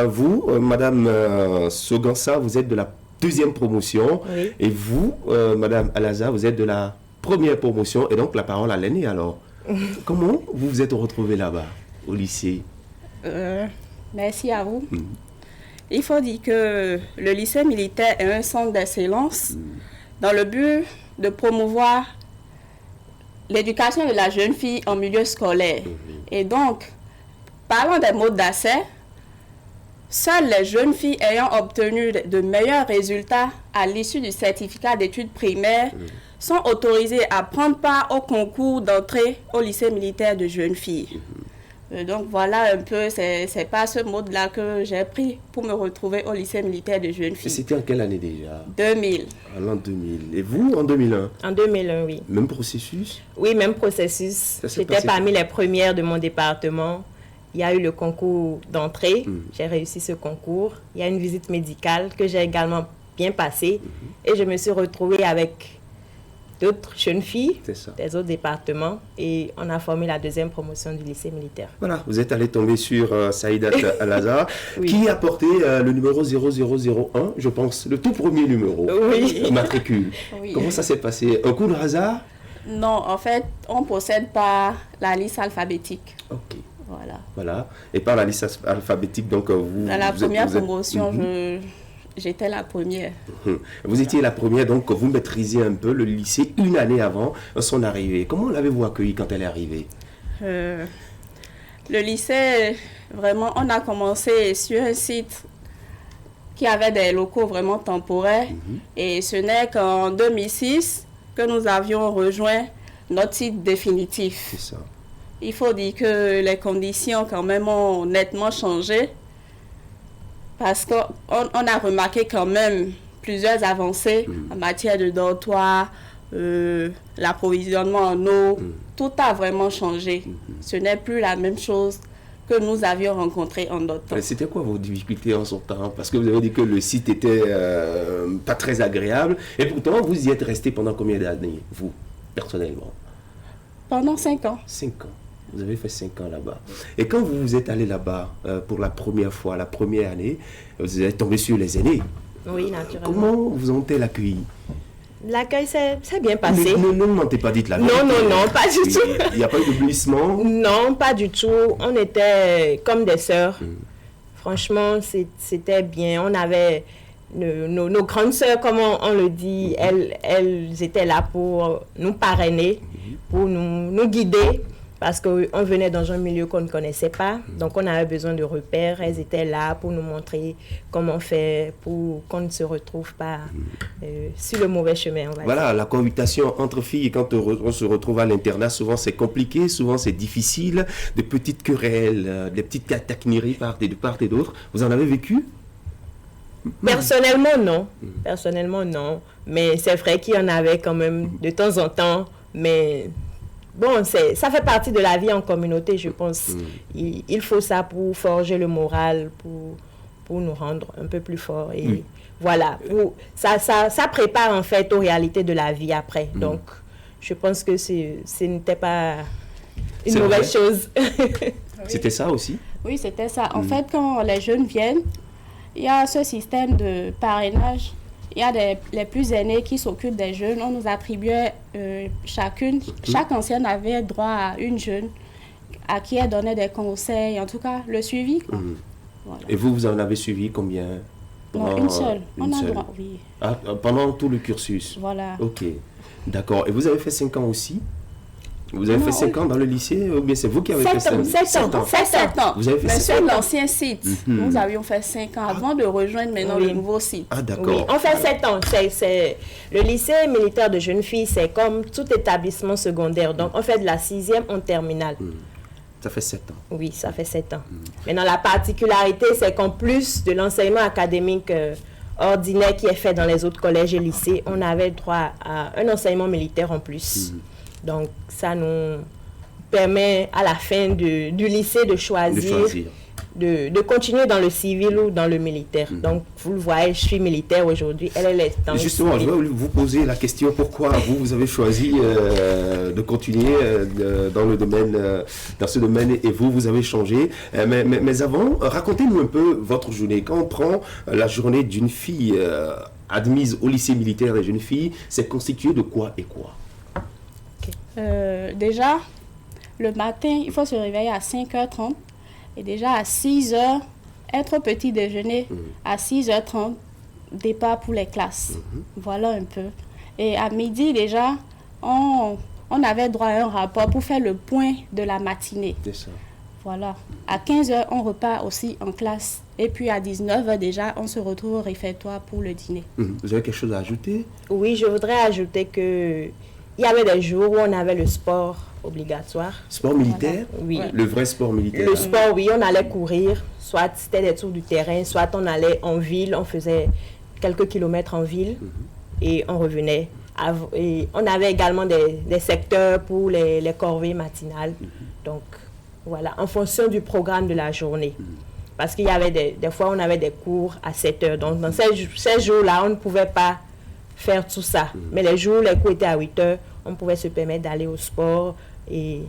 S1: vous, Madame Sogansa, vous êtes de la deuxième promotion.
S12: Oui.
S1: Et vous, Madame Al-Azhar, vous êtes de la première promotion. Et donc la parole à l'aîné alors. Comment vous vous êtes retrouvée là-bas, au lycée?
S12: Merci à vous. Il faut dire que le lycée militaire est un centre d'excellence dans le but de promouvoir l'éducation de la jeune fille en milieu scolaire. Et donc, parlant des modes d'accès, seules les jeunes filles ayant obtenu de meilleurs résultats à l'issue du certificat d'études primaires sont autorisées à prendre part au concours d'entrée au lycée militaire de jeunes filles. Donc voilà un peu, c'est pas ce mode-là que j'ai pris pour me retrouver au lycée militaire de jeunes filles.
S1: C'était en quelle année déjà?
S12: 2000.
S1: En l'an 2000. Et vous, en 2001?
S12: En 2001, oui.
S1: Même processus?
S12: Oui, même processus. J'étais parmi les premières de mon département. Il y a eu le concours d'entrée. J'ai réussi ce concours. Il y a une visite médicale que j'ai également bien passée. Et je me suis retrouvée avec d'autres jeunes filles des autres départements et on a formé la deuxième promotion du lycée militaire. Voilà,
S1: vous êtes allé tomber sur Saïdat Al-Azhar qui a porté le numéro 0001, je pense, le tout premier numéro, matricule.
S12: Oui.
S1: Comment ça s'est passé? Un coup de hasard?
S12: Non, en fait, on ne possède pas la liste alphabétique.
S1: Ok.
S12: Voilà.
S1: Voilà. Et par la liste alphabétique, donc vous...
S12: Dans la première promotion, j'étais la première.
S1: Vous étiez la première, donc vous maîtrisiez un peu le lycée une année avant son arrivée. Comment l'avez-vous accueilli quand elle est arrivée?
S12: Le lycée, vraiment, on a commencé sur un site qui avait des locaux vraiment temporaires. Et ce n'est qu'en 2006 que nous avions rejoint notre site définitif.
S1: C'est ça.
S12: Il faut dire que les conditions quand même ont nettement changé. Parce qu'on a remarqué quand même plusieurs avancées en matière de dortoir, l'approvisionnement en eau. Tout a vraiment changé. Ce n'est plus la même chose que nous avions rencontrés en d'autres temps.
S1: C'était quoi vos difficultés en sortant? Parce que vous avez dit que le site était pas très agréable. Et pourtant, vous y êtes resté pendant combien d'années, vous, personnellement?
S12: Pendant 5 ans.
S1: 5 ans. Vous avez fait 5 ans là-bas. Et quand vous êtes allé là-bas pour la première fois, la première année, vous êtes tombé sur les aînés.
S13: Oui, naturellement.
S1: Comment vous ont-ils accueilli?
S13: L'accueil s'est bien passé.
S1: Ne mentez pas, dites la vérité.
S13: Non, pas du tout.
S1: Il n'y a pas eu de glissement?
S13: Non, pas du tout. On était comme des sœurs. Franchement, c'était bien. On avait nos grandes sœurs, comme on le dit, elles étaient là pour nous parrainer, pour nous guider. Parce qu'on venait dans un milieu qu'on ne connaissait pas, donc on avait besoin de repères. Elles étaient là pour nous montrer comment faire pour qu'on ne se retrouve pas sur le mauvais chemin.
S1: Voilà, la cohabitation entre filles, quand on se retrouve à l'internat, souvent c'est compliqué, souvent c'est difficile, des petites querelles, des petites taquineries de part et d'autre. Vous en avez vécu?
S13: Personnellement, non. Personnellement, non. Mais c'est vrai qu'il y en avait quand même de temps en temps, mais... Bon, ça fait partie de la vie en communauté, je pense. Il faut ça pour forger le moral, pour nous rendre un peu plus forts. Et voilà, ça prépare en fait aux réalités de la vie après. Donc, je pense que ce n'était pas une mauvaise chose.
S1: C'était ça aussi?
S12: Oui, c'était ça. En fait, quand les jeunes viennent, il y a ce système de parrainage. Il y a les plus aînés qui s'occupent des jeunes. On nous attribuait chaque ancienne avait droit à une jeune à qui elle donnait des conseils, en tout cas le suivi. Voilà.
S1: Et vous en avez suivi combien?
S12: Non, une seule. On a droit, oui.
S1: Ah, pendant tout le cursus?
S12: Voilà.
S1: Ok, d'accord. Et vous avez fait 5 ans aussi? Vous avez fait 5 ans dans le lycée ou bien c'est vous qui avez fait 5 ans?
S12: 7 ans.
S1: Vous avez fait
S12: mais
S1: 7
S12: sur
S1: ans?
S12: l'ancien site, nous avions fait 5 ans avant de rejoindre maintenant le nouveau site.
S1: Ah d'accord.
S13: Oui, on fait 7 ans. Le lycée militaire de jeunes filles, c'est comme tout établissement secondaire. Donc on fait de la 6e en terminale.
S1: Ça fait 7 ans.
S13: Oui, ça fait 7 ans. Maintenant, la particularité, c'est qu'en plus de l'enseignement académique ordinaire qui est fait dans les autres collèges et lycées, on avait droit à un enseignement militaire en plus. Donc, ça nous permet à la fin du lycée de choisir de continuer dans le civil ou dans le militaire. Donc, vous le voyez, je suis militaire aujourd'hui. Elle est dans
S1: justement, je vais vous poser la question, pourquoi vous avez choisi de continuer dans ce domaine et vous avez changé. Mais avant, racontez-nous un peu votre journée. Quand on prend la journée d'une fille admise au lycée militaire des jeunes filles, c'est constitué de quoi et quoi?
S12: Déjà, le matin, il faut se réveiller à 5h30 et déjà à 6h, être petit déjeuner à 6h30, départ pour les classes. Voilà un peu. Et à midi déjà, on avait droit à un rapport pour faire le point de la matinée.
S1: C'est ça.
S12: Voilà. À 15h, on repart aussi en classe. Et puis à 19h déjà, on se retrouve au réfectoire pour le dîner.
S1: Vous avez quelque chose à ajouter?
S13: Oui, je voudrais ajouter que il y avait des jours où on avait le sport obligatoire.
S1: Sport militaire?
S13: Oui.
S1: Le vrai sport militaire?
S13: Le sport, oui, on allait courir, soit c'était des tours du terrain, soit on allait en ville, on faisait quelques kilomètres en ville et on revenait. Et on avait également des secteurs pour les corvées matinales. Donc, voilà, en fonction du programme de la journée. Parce qu'il y avait des fois, on avait des cours à 7 heures. Donc, dans ces jours-là, on ne pouvait pas faire tout ça. Mais les jours où les cours étaient à 8 heures, on pouvait se permettre d'aller au sport et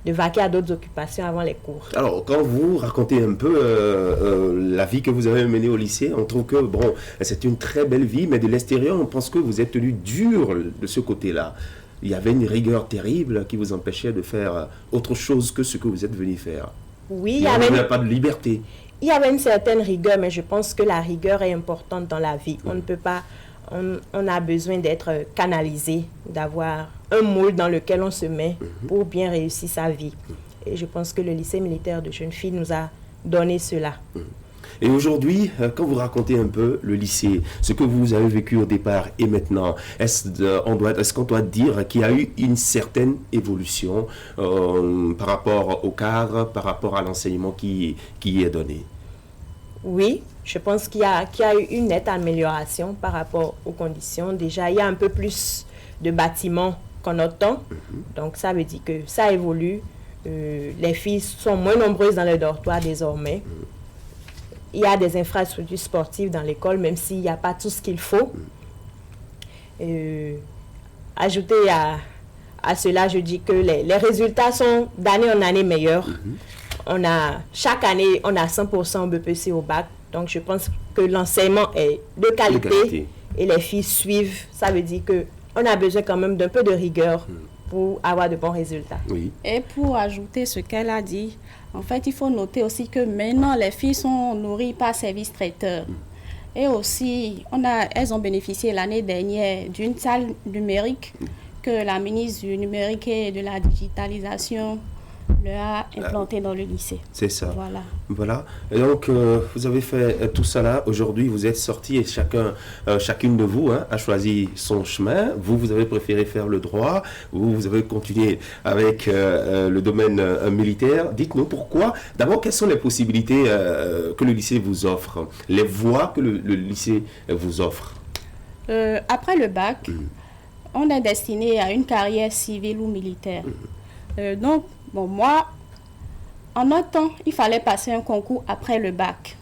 S13: de vaquer à d'autres occupations avant les cours.
S1: Alors, quand vous racontez un peu la vie que vous avez menée au lycée, on trouve que, bon, c'est une très belle vie, mais de l'extérieur, on pense que vous êtes tenu dur de ce côté-là. Il y avait une rigueur terrible qui vous empêchait de faire autre chose que ce que vous êtes venu faire.
S13: Oui, il y avait...
S1: pas de liberté.
S13: Il y avait une certaine rigueur, mais je pense que la rigueur est importante dans la vie. On ne peut pas... On a besoin d'être canalisé, d'avoir un moule dans lequel on se met pour bien réussir sa vie. Et je pense que le lycée militaire de jeunes filles nous a donné cela.
S1: Et aujourd'hui, quand vous racontez un peu le lycée, ce que vous avez vécu au départ et maintenant, est-ce qu'on doit dire qu'il y a eu une certaine évolution par rapport au cadre, par rapport à l'enseignement qui est donné?
S13: Oui, je pense qu'il y a eu une nette amélioration par rapport aux conditions. Déjà, il y a un peu plus de bâtiments qu'en notre temps. Donc, ça veut dire que ça évolue. Les filles sont moins nombreuses dans les dortoirs désormais. Il y a des infrastructures sportives dans l'école, même s'il n'y a pas tout ce qu'il faut. Ajouter à cela, je dis que les résultats sont d'année en année meilleurs. Chaque année, on a 100% BPC au bac. Donc, je pense que l'enseignement est de qualité et les filles suivent. Ça veut dire qu'on a besoin quand même d'un peu de rigueur pour avoir de bons résultats.
S2: Oui. Et pour ajouter ce qu'elle a dit, en fait, il faut noter aussi que maintenant, les filles sont nourries par service traiteur. Et aussi, elles ont bénéficié l'année dernière d'une salle numérique que la ministre du numérique et de la digitalisation leur a implantée dans le lycée.
S1: C'est ça.
S2: Voilà.
S1: Et donc, vous avez fait tout ça là. Aujourd'hui, vous êtes sortis et chacune de vous a choisi son chemin. Vous avez préféré faire le droit. Vous avez continué avec le domaine militaire. Dites-nous pourquoi. D'abord, quelles sont les possibilités que le lycée vous offre? Les voies que le lycée vous offre?
S2: Après le bac, on est destiné à une carrière civile ou militaire. Donc, bon, moi, en notre temps, il fallait passer un concours après le bac.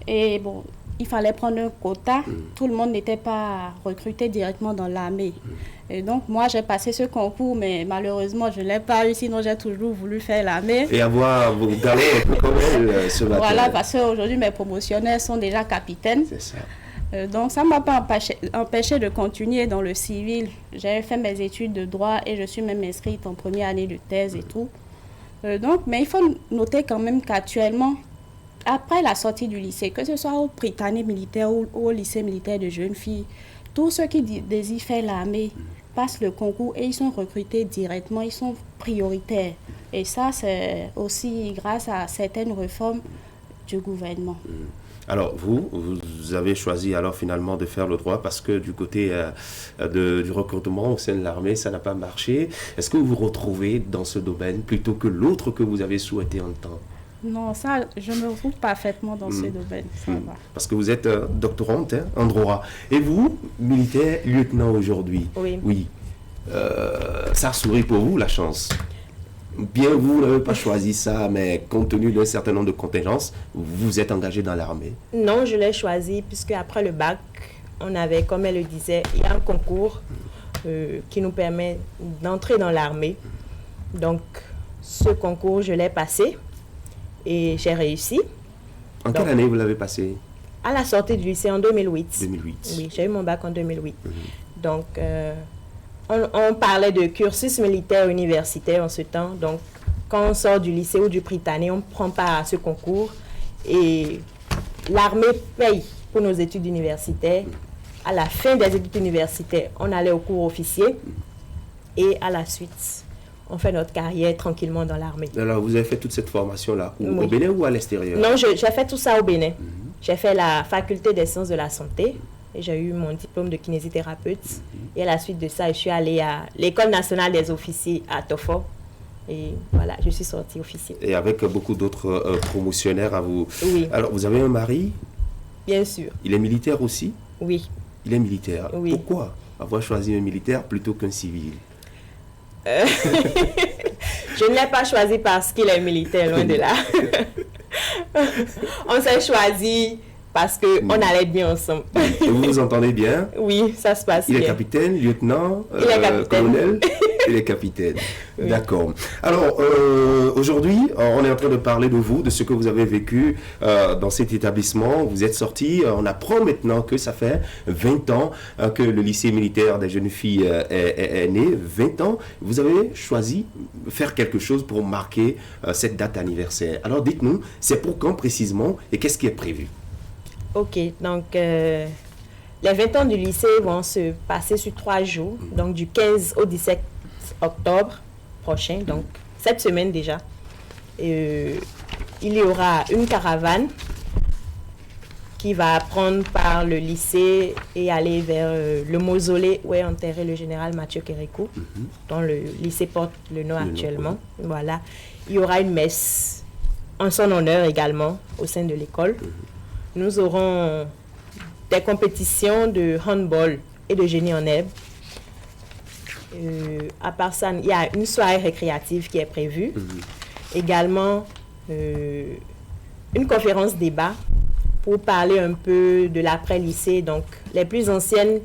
S2: Et bon, il fallait prendre un quota. Tout le monde n'était pas recruté directement dans l'armée. Et donc, moi, j'ai passé ce concours, mais malheureusement, je ne l'ai pas eu. Sinon, j'ai toujours voulu faire l'armée.
S1: Et avoir vos galons un peu comme elle ce matin.
S2: Voilà, parce qu'aujourd'hui, mes promotionnaires sont déjà capitaines.
S1: C'est ça.
S2: Donc, ça ne m'a pas empêché de continuer dans le civil. J'ai fait mes études de droit et je suis même inscrite en première année de thèse et tout. Mais il faut noter quand même qu'actuellement, après la sortie du lycée, que ce soit au Britannique militaire ou au lycée militaire de jeunes filles, tous ceux qui désirent faire l'armée passent le concours et ils sont recrutés directement, ils sont prioritaires. Et ça, c'est aussi grâce à certaines réformes du gouvernement.
S1: Alors, vous avez choisi alors finalement de faire le droit parce que du côté du recrutement au sein de l'armée, ça n'a pas marché. Est-ce que vous vous retrouvez dans ce domaine plutôt que l'autre que vous avez souhaité entendre?
S2: Non, ça, je me retrouve parfaitement dans ce domaine. Ça va.
S1: Parce que vous êtes doctorante en droit. Et vous, militaire, lieutenant aujourd'hui?
S13: Oui.
S1: Ça sourit pour vous la chance? Bien, vous n'avez pas choisi ça, mais compte tenu d'un certain nombre de contingences, vous êtes engagé dans l'armée?
S13: Non, je l'ai choisi puisque après le bac, on avait, comme elle le disait, il y a un concours qui nous permet d'entrer dans l'armée. Donc, ce concours, je l'ai passé et j'ai réussi.
S1: En quelle année vous l'avez passé?
S13: À la sortie du lycée en 2008.
S1: 2008.
S13: Oui, j'ai eu mon bac en 2008. Donc, on parlait de cursus militaire universitaire en ce temps. Donc, quand on sort du lycée ou du Britannique, on prend part à ce concours. Et l'armée paye pour nos études universitaires. À la fin des études universitaires, on allait au cours officier. Et à la suite, on fait notre carrière tranquillement dans l'armée.
S1: Alors, vous avez fait toute cette formation-là au Bénin ou à l'extérieur?
S13: Non, j'ai fait tout ça au Bénin. J'ai fait la faculté des sciences de la santé. Et j'ai eu mon diplôme de kinésithérapeute. Et à la suite de ça, je suis allée à l'École nationale des officiers à Tofo. Et voilà, je suis sortie officier.
S1: Et avec beaucoup d'autres promotionnaires à vous.
S13: Oui.
S1: Alors, vous avez un mari?
S13: Bien sûr.
S1: Il est militaire aussi?
S13: Oui.
S1: Il est militaire.
S13: Oui.
S1: Pourquoi avoir choisi un militaire plutôt qu'un civil?
S13: Je ne l'ai pas choisi parce qu'il est militaire, loin de là. On s'est choisi parce qu'on allait bien ensemble.
S1: Et vous vous entendez bien?
S13: Oui, ça se passe bien.
S1: Il est capitaine, lieutenant,
S13: il est capitaine.
S1: colonel? Il est capitaine. Oui. D'accord. Alors, aujourd'hui, on est en train de parler de vous, de ce que vous avez vécu dans cet établissement. Vous êtes sorti. On apprend maintenant que ça fait 20 ans que le lycée militaire des jeunes filles est né. 20 ans. Vous avez choisi de faire quelque chose pour marquer cette date anniversaire. Alors, dites-nous, c'est pour quand précisément et qu'est-ce qui est prévu?
S13: Ok, donc les 20 ans du lycée vont se passer sur 3 jours, donc du 15 au 17 octobre prochain, donc cette semaine déjà. Il y aura une caravane qui va prendre par le lycée et aller vers le mausolée où est enterré le général Mathieu Kérékou, dont le lycée porte le nom actuellement. Voilà. Il y aura une messe en son honneur également au sein de l'école. Nous aurons des compétitions de handball et de génie en herbe. À part ça, il y a une soirée récréative qui est prévue. Également, une conférence débat pour parler un peu de l'après-lycée. Donc, les plus anciennes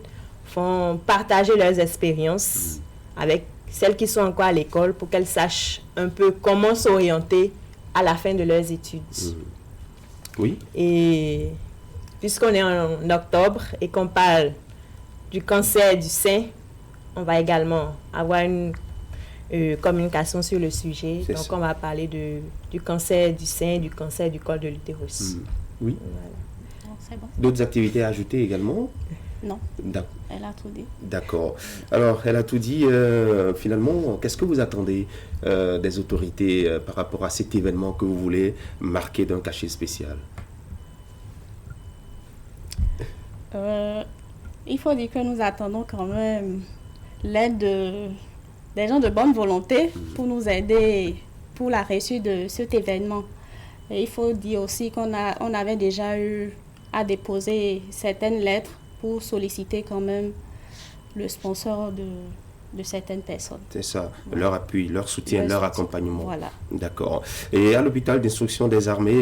S13: font partager leurs expériences avec celles qui sont encore à l'école pour qu'elles sachent un peu comment s'orienter à la fin de leurs études.
S1: Oui.
S13: Et puisqu'on est en octobre et qu'on parle du cancer du sein, on va également avoir une communication sur le sujet. Donc, on va parler du cancer du sein, du cancer du col de l'utérus.
S1: Oui.
S13: Voilà.
S21: C'est bon.
S1: D'autres activités à ajouter également?
S21: Non. Elle a tout dit.
S1: D'accord. Alors, elle a tout dit. Finalement, qu'est-ce que vous attendez des autorités par rapport à cet événement que vous voulez marquer d'un cachet spécial?
S21: Il faut dire que nous attendons quand même l'aide des gens de bonne volonté pour nous aider pour la réussite de cet événement. Et il faut dire aussi qu'on avait déjà eu à déposer certaines lettres pour solliciter quand même le sponsor de certaines personnes.
S1: C'est ça, leur appui, leur soutien, leur accompagnement.
S21: Voilà.
S1: D'accord. Et à l'hôpital d'instruction des armées,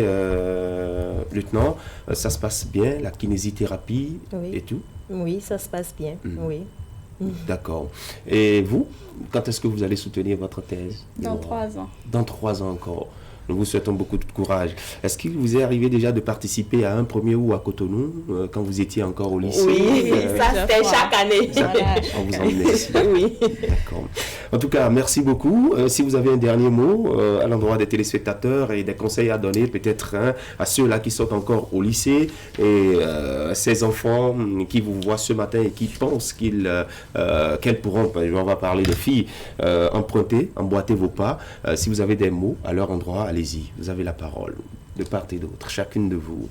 S1: lieutenant, ça se passe bien, la kinésithérapie et tout?
S13: Oui, ça se passe bien, oui.
S1: D'accord. Et vous, quand est-ce que vous allez soutenir votre thèse?
S21: Dans 3 ans.
S1: Dans 3 ans encore. Nous vous souhaitons beaucoup de courage. Est-ce qu'il vous est arrivé déjà de participer à un premier ou à Cotonou quand vous étiez encore au lycée?
S13: Oui, ça c'était chaque année.
S1: On vous emmenait ici.
S13: Oui.
S1: D'accord. En tout cas, merci beaucoup. Si vous avez un dernier mot à l'endroit des téléspectateurs et des conseils à donner peut-être à ceux-là qui sont encore au lycée et ces enfants qui vous voient ce matin et qui pensent qu'elles pourront, on va parler de filles, emboîter vos pas. Si vous avez des mots à leur endroit, allez-y, vous avez la parole, de part et d'autre, chacune de vous.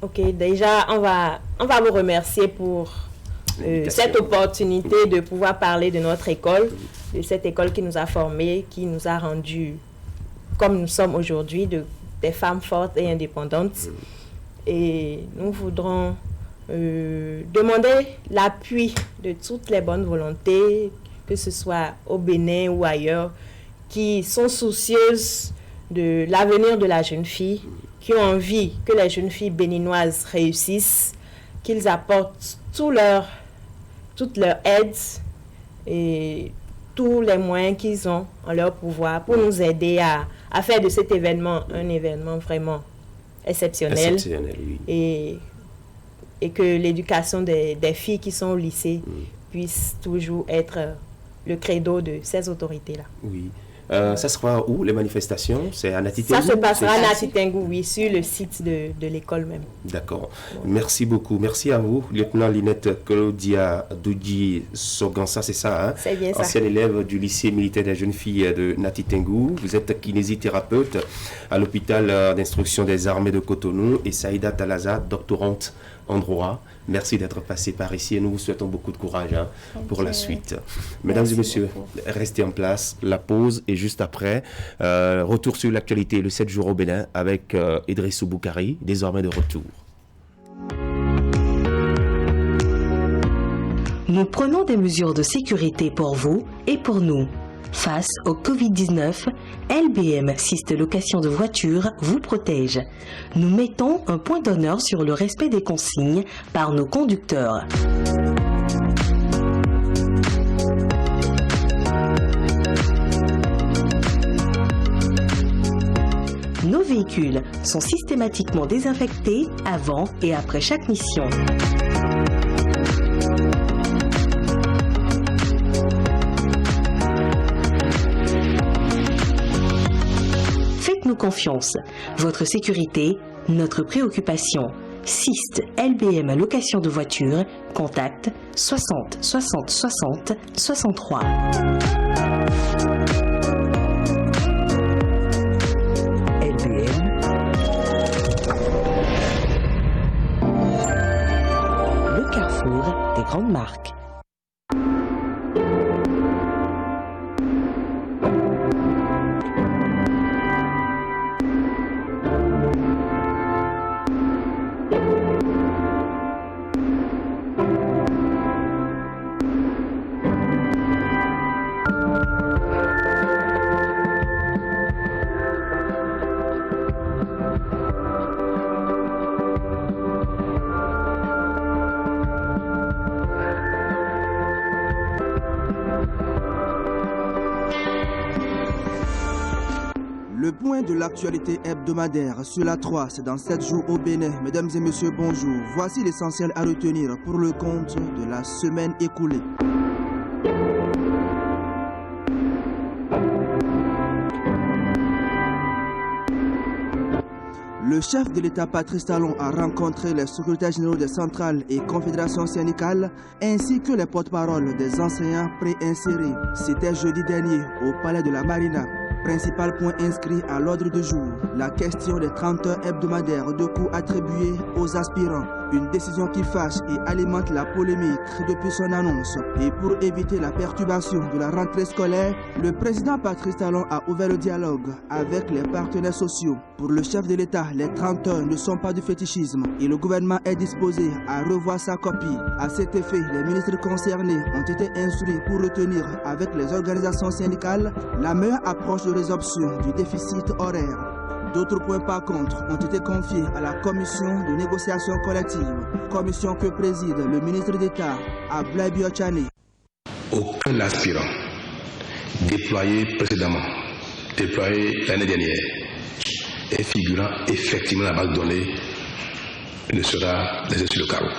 S13: Ok, déjà, on va vous remercier pour cette opportunité de pouvoir parler de notre école, de cette école qui nous a formés, qui nous a rendus comme nous sommes aujourd'hui, des femmes fortes et indépendantes. Et nous voudrons demander l'appui de toutes les bonnes volontés, que ce soit au Bénin ou ailleurs, qui sont soucieuses de l'avenir de la jeune fille, qui ont envie que les jeunes filles béninoises réussissent, qu'ils apportent toute leur aide et tous les moyens qu'ils ont en leur pouvoir pour nous aider à faire de cet événement un événement vraiment exceptionnel, oui. Et que l'éducation des filles qui sont au lycée puisse toujours être le credo de ces autorités-là.
S1: Oui. Ça sera où, les manifestations? C'est à Nati Tengou?
S13: Ça se passera à Nati Tengou, oui, sur le site de l'école même.
S1: D'accord. Merci beaucoup. Merci à vous, lieutenant Linette Claudia Doudji Sogansa, c'est ça, hein?
S13: C'est bien ça.
S1: Ancienne élève du lycée militaire des jeunes filles de Nati Tengou. Vous êtes kinésithérapeute à l'hôpital d'instruction des armées de Cotonou et Saïda Talaza, doctorante en droit. Merci d'être passé par ici et nous vous souhaitons beaucoup de courage pour la suite. Mesdames et messieurs, restez en place. La pause est juste après. Retour sur l'actualité le 7 jours au Bénin avec Idrissou Boukari, désormais de retour.
S11: Nous prenons des mesures de sécurité pour vous et pour nous. Face au Covid-19, LBM Syste Location de Voitures vous protège. Nous mettons un point d'honneur sur le respect des consignes par nos conducteurs. Nos véhicules sont systématiquement désinfectés avant et après chaque mission. Faites-nous confiance. Votre sécurité, notre préoccupation. Syste LBM Location de Voitures, contact 60 60 60 63. LBM, le carrefour des grandes marques.
S14: Le point de l'actualité hebdomadaire sur la 3, c'est dans 7 jours au Bénin. Mesdames et messieurs, bonjour. Voici l'essentiel à retenir pour le compte de la semaine écoulée. Le chef de l'État Patrice Talon a rencontré les secrétaires généraux des centrales et confédérations syndicales ainsi que les porte-paroles des enseignants préinsérés. C'était jeudi dernier au Palais de la Marina. Principal point inscrit à l'ordre du jour, la question des 30 heures hebdomadaires de cours attribués aux aspirants. Une décision qui fâche et alimente la polémique depuis son annonce. Et pour éviter la perturbation de la rentrée scolaire, le président Patrice Talon a ouvert le dialogue avec les partenaires sociaux. Pour le chef de l'État, les 30 heures ne sont pas du fétichisme et le gouvernement est disposé à revoir sa copie. À cet effet, les ministres concernés ont été instruits pour retenir avec les organisations syndicales la meilleure approche de résorption du déficit horaire. D'autres points par contre ont été confiés à la commission de négociation collective, commission que préside le ministre d'État Ablaye Biochane.
S15: Aucun aspirant déployé précédemment, déployé l'année dernière et figurant effectivement la base de données ne sera laissé sur le carreau.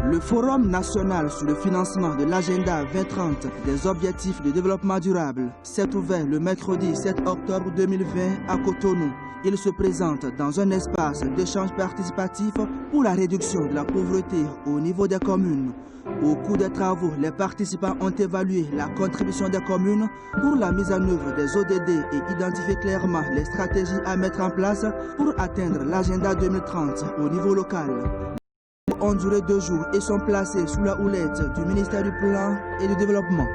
S14: Le Forum national sur le financement de l'agenda 2030 des objectifs de développement durable s'est ouvert le mercredi 7 octobre 2020 à Cotonou. Il se présente dans un espace d'échange participatif pour la réduction de la pauvreté au niveau des communes. Au cours des travaux, les participants ont évalué la contribution des communes pour la mise en œuvre des ODD et identifié clairement les stratégies à mettre en place pour atteindre l'agenda 2030 au niveau local. Ont duré 2 jours et sont placés sous la houlette du ministère du Plan et du Développement.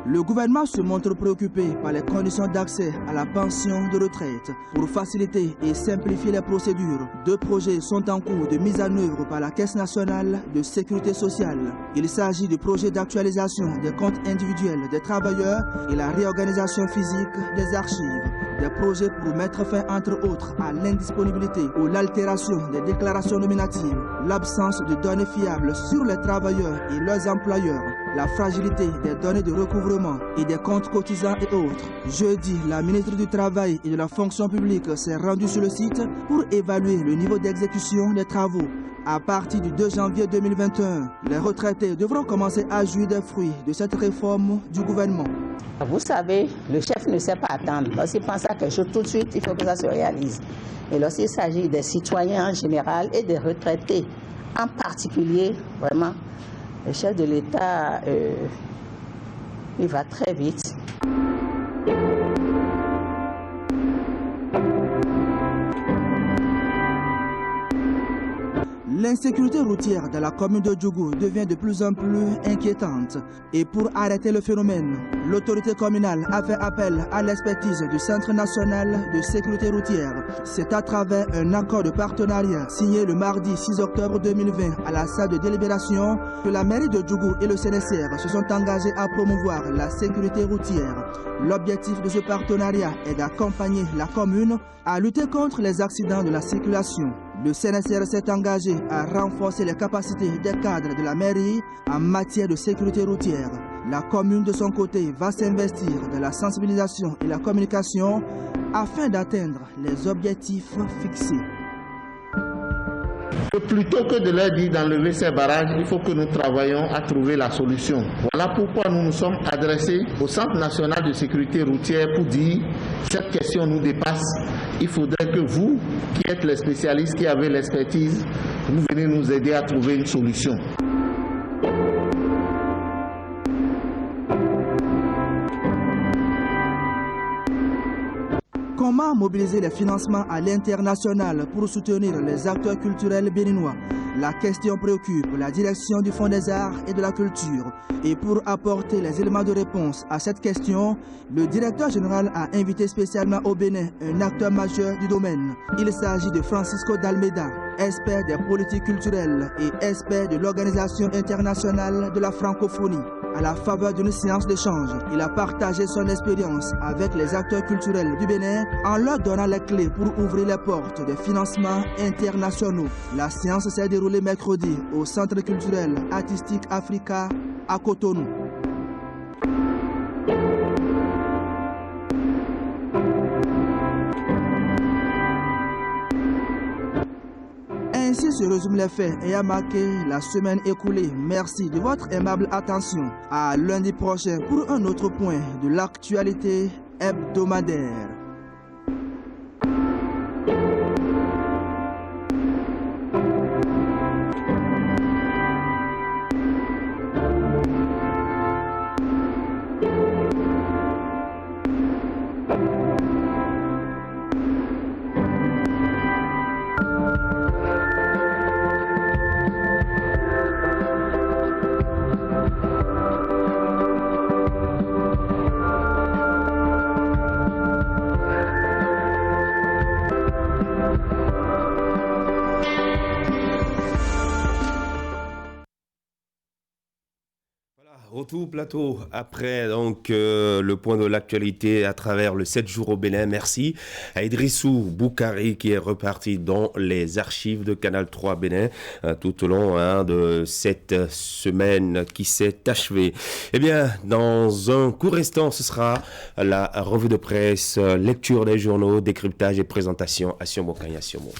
S14: Le gouvernement se montre préoccupé par les conditions d'accès à la pension de retraite. Pour faciliter et simplifier les procédures, 2 projets sont en cours de mise en œuvre par la Caisse nationale de sécurité sociale. Il s'agit du projet d'actualisation des comptes individuels des travailleurs et la réorganisation physique des archives. Des projets pour mettre fin, entre autres, à l'indisponibilité ou l'altération des déclarations nominatives, l'absence de données fiables sur les travailleurs et leurs employeurs, la fragilité des données de recouvrement et des comptes cotisants et autres. Jeudi, la ministre du Travail et de la Fonction publique s'est rendue sur le site pour évaluer le niveau d'exécution des travaux. À partir du 2 janvier 2021, les retraités devront commencer à jouir des fruits de cette réforme du gouvernement.
S16: Vous savez, le chef ne sait pas attendre. Lorsqu'il pense à quelque chose tout de suite, il faut que ça se réalise. Et lorsqu'il s'agit des citoyens en général et des retraités en particulier, vraiment, le chef de l'État, il va très vite.
S14: L'insécurité routière dans la commune de Djougou devient de plus en plus inquiétante. Et pour arrêter le phénomène, l'autorité communale a fait appel à l'expertise du Centre national de sécurité routière. C'est à travers un accord de partenariat signé le mardi 6 octobre 2020 à la salle de délibération que la mairie de Djougou et le CNSR se sont engagés à promouvoir la sécurité routière. L'objectif de ce partenariat est d'accompagner la commune à lutter contre les accidents de la circulation. Le CNSR s'est engagé à renforcer les capacités des cadres de la mairie en matière de sécurité routière. La commune de son côté va s'investir dans la sensibilisation et la communication afin d'atteindre les objectifs fixés.
S17: Plutôt que de leur dire d'enlever ces barrages, il faut que nous travaillions à trouver la solution. Voilà pourquoi nous nous sommes adressés au Centre national de sécurité routière pour dire cette question nous dépasse. Il faudrait que vous, qui êtes les spécialistes, qui avez l'expertise, vous venez nous aider à trouver une solution.
S14: Comment mobiliser les financements à l'international pour soutenir les acteurs culturels béninois? La question préoccupe la direction du Fonds des Arts et de la Culture. Et pour apporter les éléments de réponse à cette question, le directeur général a invité spécialement au Bénin un acteur majeur du domaine. Il s'agit de Francisco D'Almeida, expert des politiques culturelles et expert de l'Organisation internationale de la francophonie. À la faveur d'une séance d'échange, il a partagé son expérience avec les acteurs culturels du Bénin en leur donnant les clés pour ouvrir les portes des financements internationaux. La séance s'est déroulée mercredi au Centre culturel artistique Africa à Cotonou. Ainsi se résument les faits ayant marqué la semaine écoulée. Merci de votre aimable attention. À lundi prochain pour un autre point de l'actualité hebdomadaire.
S1: Retour plateau après donc le point de l'actualité à travers le 7 jours au Bénin. Merci à Idrissou Boukari qui est reparti dans les archives de Canal 3 Bénin tout au long de cette semaine qui s'est achevée. Eh bien, dans un court instant, ce sera la revue de presse, lecture des journaux, décryptage et présentation à Siomo Kanya Siomo.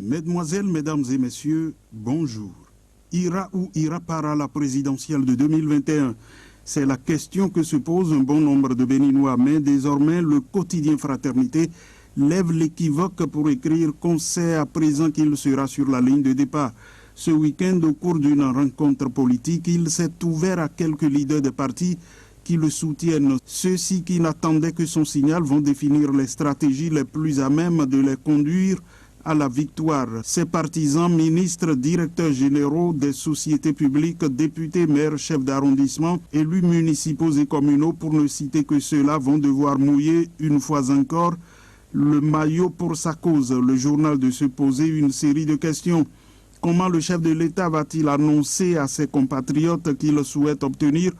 S4: Mesdemoiselles, Mesdames et Messieurs, bonjour. Ira ou ira pas à la présidentielle de 2021? C'est la question que se pose un bon nombre de Béninois. Mais désormais, le quotidien Fraternité lève l'équivoque pour écrire qu'on sait à présent qu'il sera sur la ligne de départ. Ce week-end, au cours d'une rencontre politique, il s'est ouvert à quelques leaders de partis qui le soutiennent. Ceux-ci qui n'attendaient que son signal vont définir les stratégies les plus à même de les conduire à la victoire. Ses partisans, ministres, directeurs généraux des sociétés publiques, députés, maires, chefs d'arrondissement, élus municipaux et communaux, pour ne citer que ceux-là, vont devoir mouiller une fois encore le maillot pour sa cause. Le journal de se poser une série de questions. Comment le chef de l'État va-t-il annoncer à ses compatriotes qu'il souhaite obtenir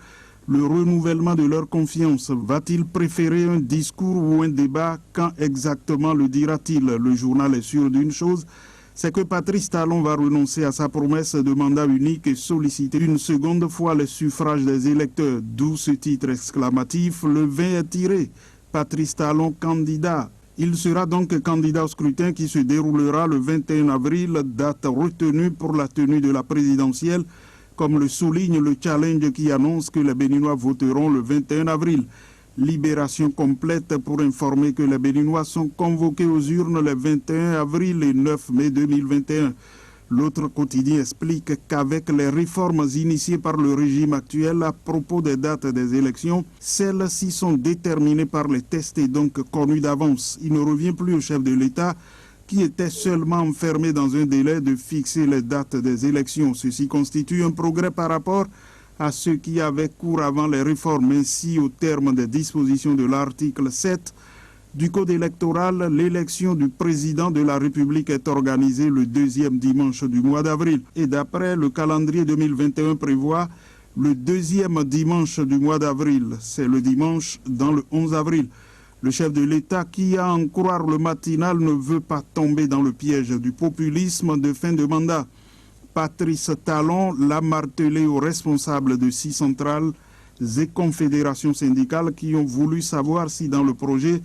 S4: le renouvellement de leur confiance? Va-t-il préférer un discours ou un débat? Quand exactement le dira-t-il? Le journal est sûr d'une chose, c'est que Patrice Talon va renoncer à sa promesse de mandat unique et solliciter une seconde fois le suffrage des électeurs. D'où ce titre exclamatif, le vin est tiré. Patrice Talon candidat. Il sera donc candidat au scrutin qui se déroulera le 21 avril, date retenue pour la tenue de la présidentielle, comme le souligne le challenge qui annonce que les Béninois voteront le 21 avril. Libération complète pour informer que les Béninois sont convoqués aux urnes les 21 avril et 9 mai 2021. L'autre quotidien explique qu'avec les réformes initiées par le régime actuel à propos des dates des élections, celles-ci sont déterminées par les tests et donc connues d'avance. Il ne revient plus au chef de l'État qui était seulement enfermé dans un délai de fixer les dates des élections. Ceci constitue un progrès par rapport à ceux qui avaient cours avant les réformes. Ainsi, au terme des dispositions de l'article 7 du Code électoral, l'élection du président de la République est organisée le deuxième dimanche du mois d'avril. Et d'après le calendrier 2021 prévoit le deuxième dimanche du mois d'avril. C'est le dimanche dans le 11 avril. Le chef de l'État, qui à en croire le matinal, ne veut pas tomber dans le piège du populisme de fin de mandat. Patrice Talon l'a martelé aux responsables de 6 centrales et confédérations syndicales qui ont voulu savoir si dans le projet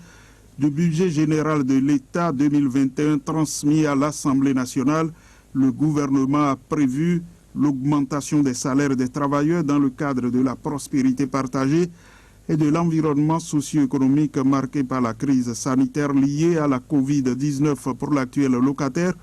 S4: du budget général de l'État 2021 transmis à l'Assemblée nationale, le gouvernement a prévu l'augmentation des salaires des travailleurs dans le cadre de la prospérité partagée et de l'environnement socio-économique marqué par la crise sanitaire liée à la Covid-19 pour l'actuel locataire.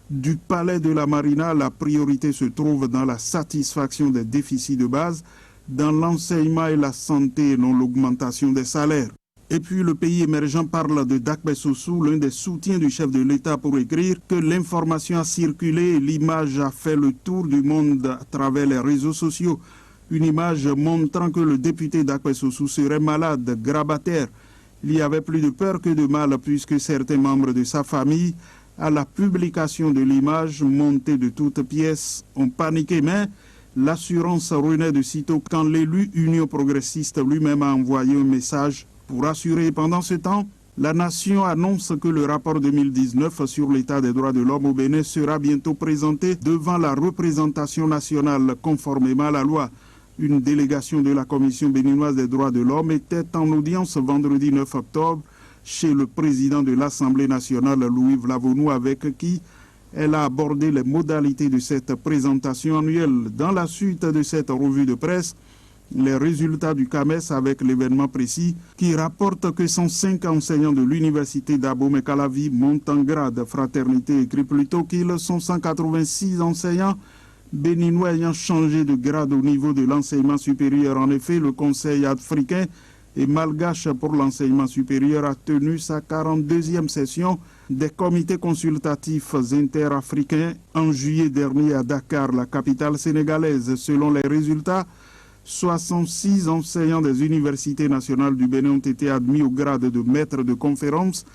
S4: Du palais de la Marina, la priorité se trouve dans la satisfaction des déficits de base, dans l'enseignement et la santé et non l'augmentation des salaires. Et puis le pays émergent parle de Dakbe Sossou, l'un des soutiens du chef de l'État, pour écrire que l'information a circulé et l'image a fait le tour du monde à travers les réseaux sociaux. Une image montrant que le député Dakbe Sossou serait malade, grabataire. Il y avait plus de peur que de mal puisque certains membres de sa famille, à la publication de l'image montée de toutes pièces, ont paniqué. Mais l'assurance renaît de sitôt quand l'élu Union progressiste lui-même a envoyé un message pour assurer. Pendant ce temps, la nation annonce que le rapport 2019 sur l'état des droits de l'homme au Bénin sera bientôt présenté devant la représentation nationale conformément à la loi. Une délégation de la Commission béninoise des droits de l'homme était en audience vendredi 9 octobre chez le président de l'Assemblée nationale, Louis Vlavonou, avec qui elle a abordé les modalités de cette présentation annuelle. Dans la suite de cette revue de presse, les résultats du CAMES avec l'événement précis qui rapporte que 105 enseignants de l'université d'Abomey-Calavi montent en grade. Fraternité écrit plutôt qu'ils sont 186 enseignants béninois ayant changé de grade au niveau de l'enseignement supérieur. En effet, le Conseil africain et malgache pour l'enseignement supérieur a tenu sa 42e session des comités consultatifs interafricains en juillet dernier à Dakar, la capitale sénégalaise. Selon les résultats, 66 enseignants des universités nationales du Bénin ont été admis au grade de maître de conférence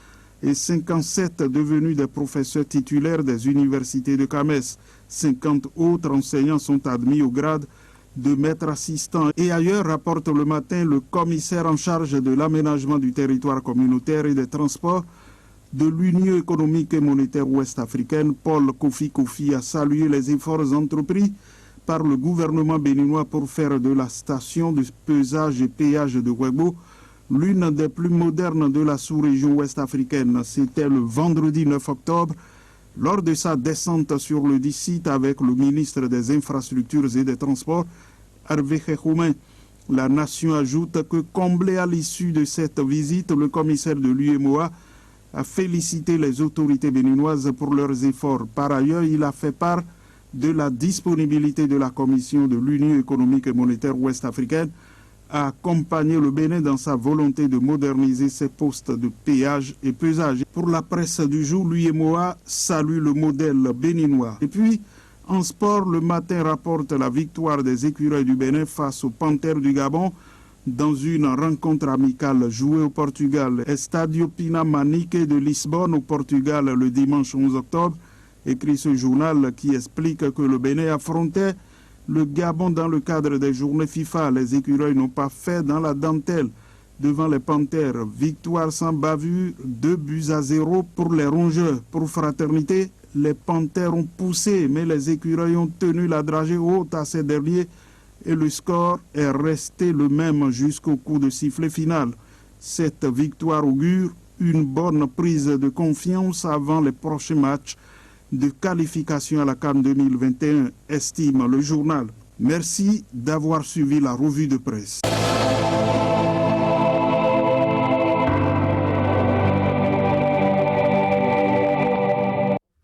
S4: et 57 devenus des professeurs titulaires des universités de CAMES. 50 autres enseignants sont admis au grade de maître assistant. Et ailleurs, rapporte le matin le commissaire en charge de l'aménagement du territoire communautaire et des transports de l'Union économique et monétaire ouest-africaine, Paul Kofi, a salué les efforts entrepris par le gouvernement béninois pour faire de la station de pesage et péage de Ouébo l'une des plus modernes de la sous-région ouest-africaine. C'était le vendredi 9 octobre, lors de sa descente sur le dit site avec le ministre des Infrastructures et des Transports, Hervé Khekhoumé. La nation ajoute que, comblé à l'issue de cette visite, le commissaire de l'UEMOA a félicité les autorités béninoises pour leurs efforts. Par ailleurs, il a fait part de la disponibilité de la Commission de l'Union économique et monétaire ouest-africaine à accompagner le Bénin dans sa volonté de moderniser ses postes de péage et pesage. Pour la presse du jour, l'UEMOA salue le modèle béninois. Et puis, en sport, le matin rapporte la victoire des écureuils du Bénin face aux Panthères du Gabon dans une rencontre amicale jouée au Portugal. Estadio Pina Manique de Lisbonne au Portugal le dimanche 11 octobre, écrit ce journal qui explique que le Bénin affrontait le Gabon dans le cadre des journées FIFA. Les écureuils n'ont pas fait dans la dentelle devant les Panthères. Victoire sans bavure, 2-0 pour les rongeurs. Pour Fraternité, les Panthères ont poussé, mais les écureuils ont tenu la dragée haute à ces derniers et le score est resté le même jusqu'au coup de sifflet final. Cette victoire augure une bonne prise de confiance avant les prochains matchs de qualification à la CAN 2021, estime le journal. Merci d'avoir suivi la revue de presse.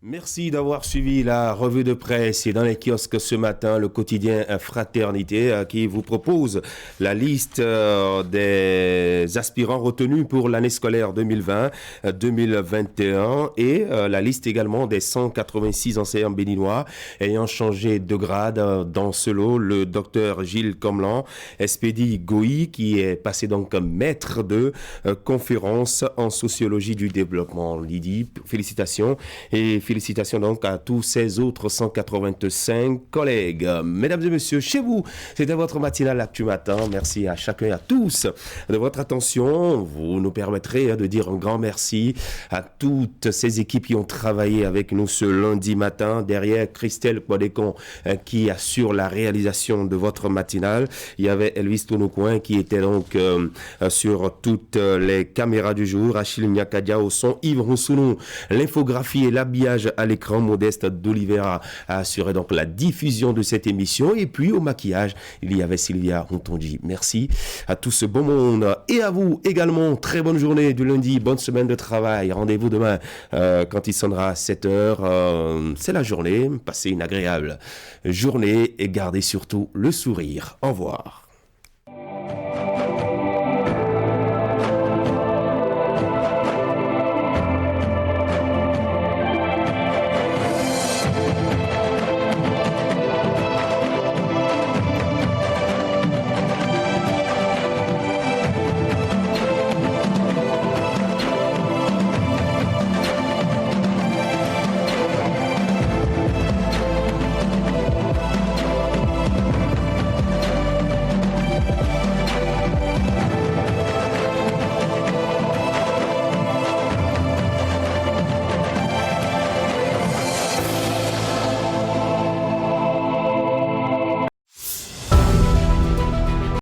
S1: Merci d'avoir suivi la revue de presse et dans les kiosques ce matin, le quotidien Fraternité qui vous propose la liste des aspirants retenus pour l'année scolaire 2020-2021 et la liste également des 186 enseignants béninois ayant changé de grade. Dans ce lot, le docteur Gilles Comlan, Espédi Goï qui est passé donc maître de conférence en sociologie du développement. Lydie, félicitations et félicitations donc à tous ces autres 185 collègues. Mesdames et messieurs, chez vous, c'était votre matinale Actu Matin. Merci à chacun et à tous de votre attention. Vous nous permettrez de dire un grand merci à toutes ces équipes qui ont travaillé avec nous ce lundi matin. Derrière Christelle Kwadekon qui assure la réalisation de votre matinale. Il y avait Elvis Tonocoin qui était donc sur toutes les caméras du jour. Achille Nyakadia au son, Yves Roussounou, l'infographie et l'habillage à l'écran. Modeste d'Olivera a assuré donc la diffusion de cette émission. Et puis au maquillage, il y avait Sylvia Rontonji. Merci à tout ce bon monde et à vous également. Très bonne journée du lundi, bonne semaine de travail. Rendez-vous demain quand il sonnera 7h. C'est la journée. Passez une agréable journée et gardez surtout le sourire. Au revoir.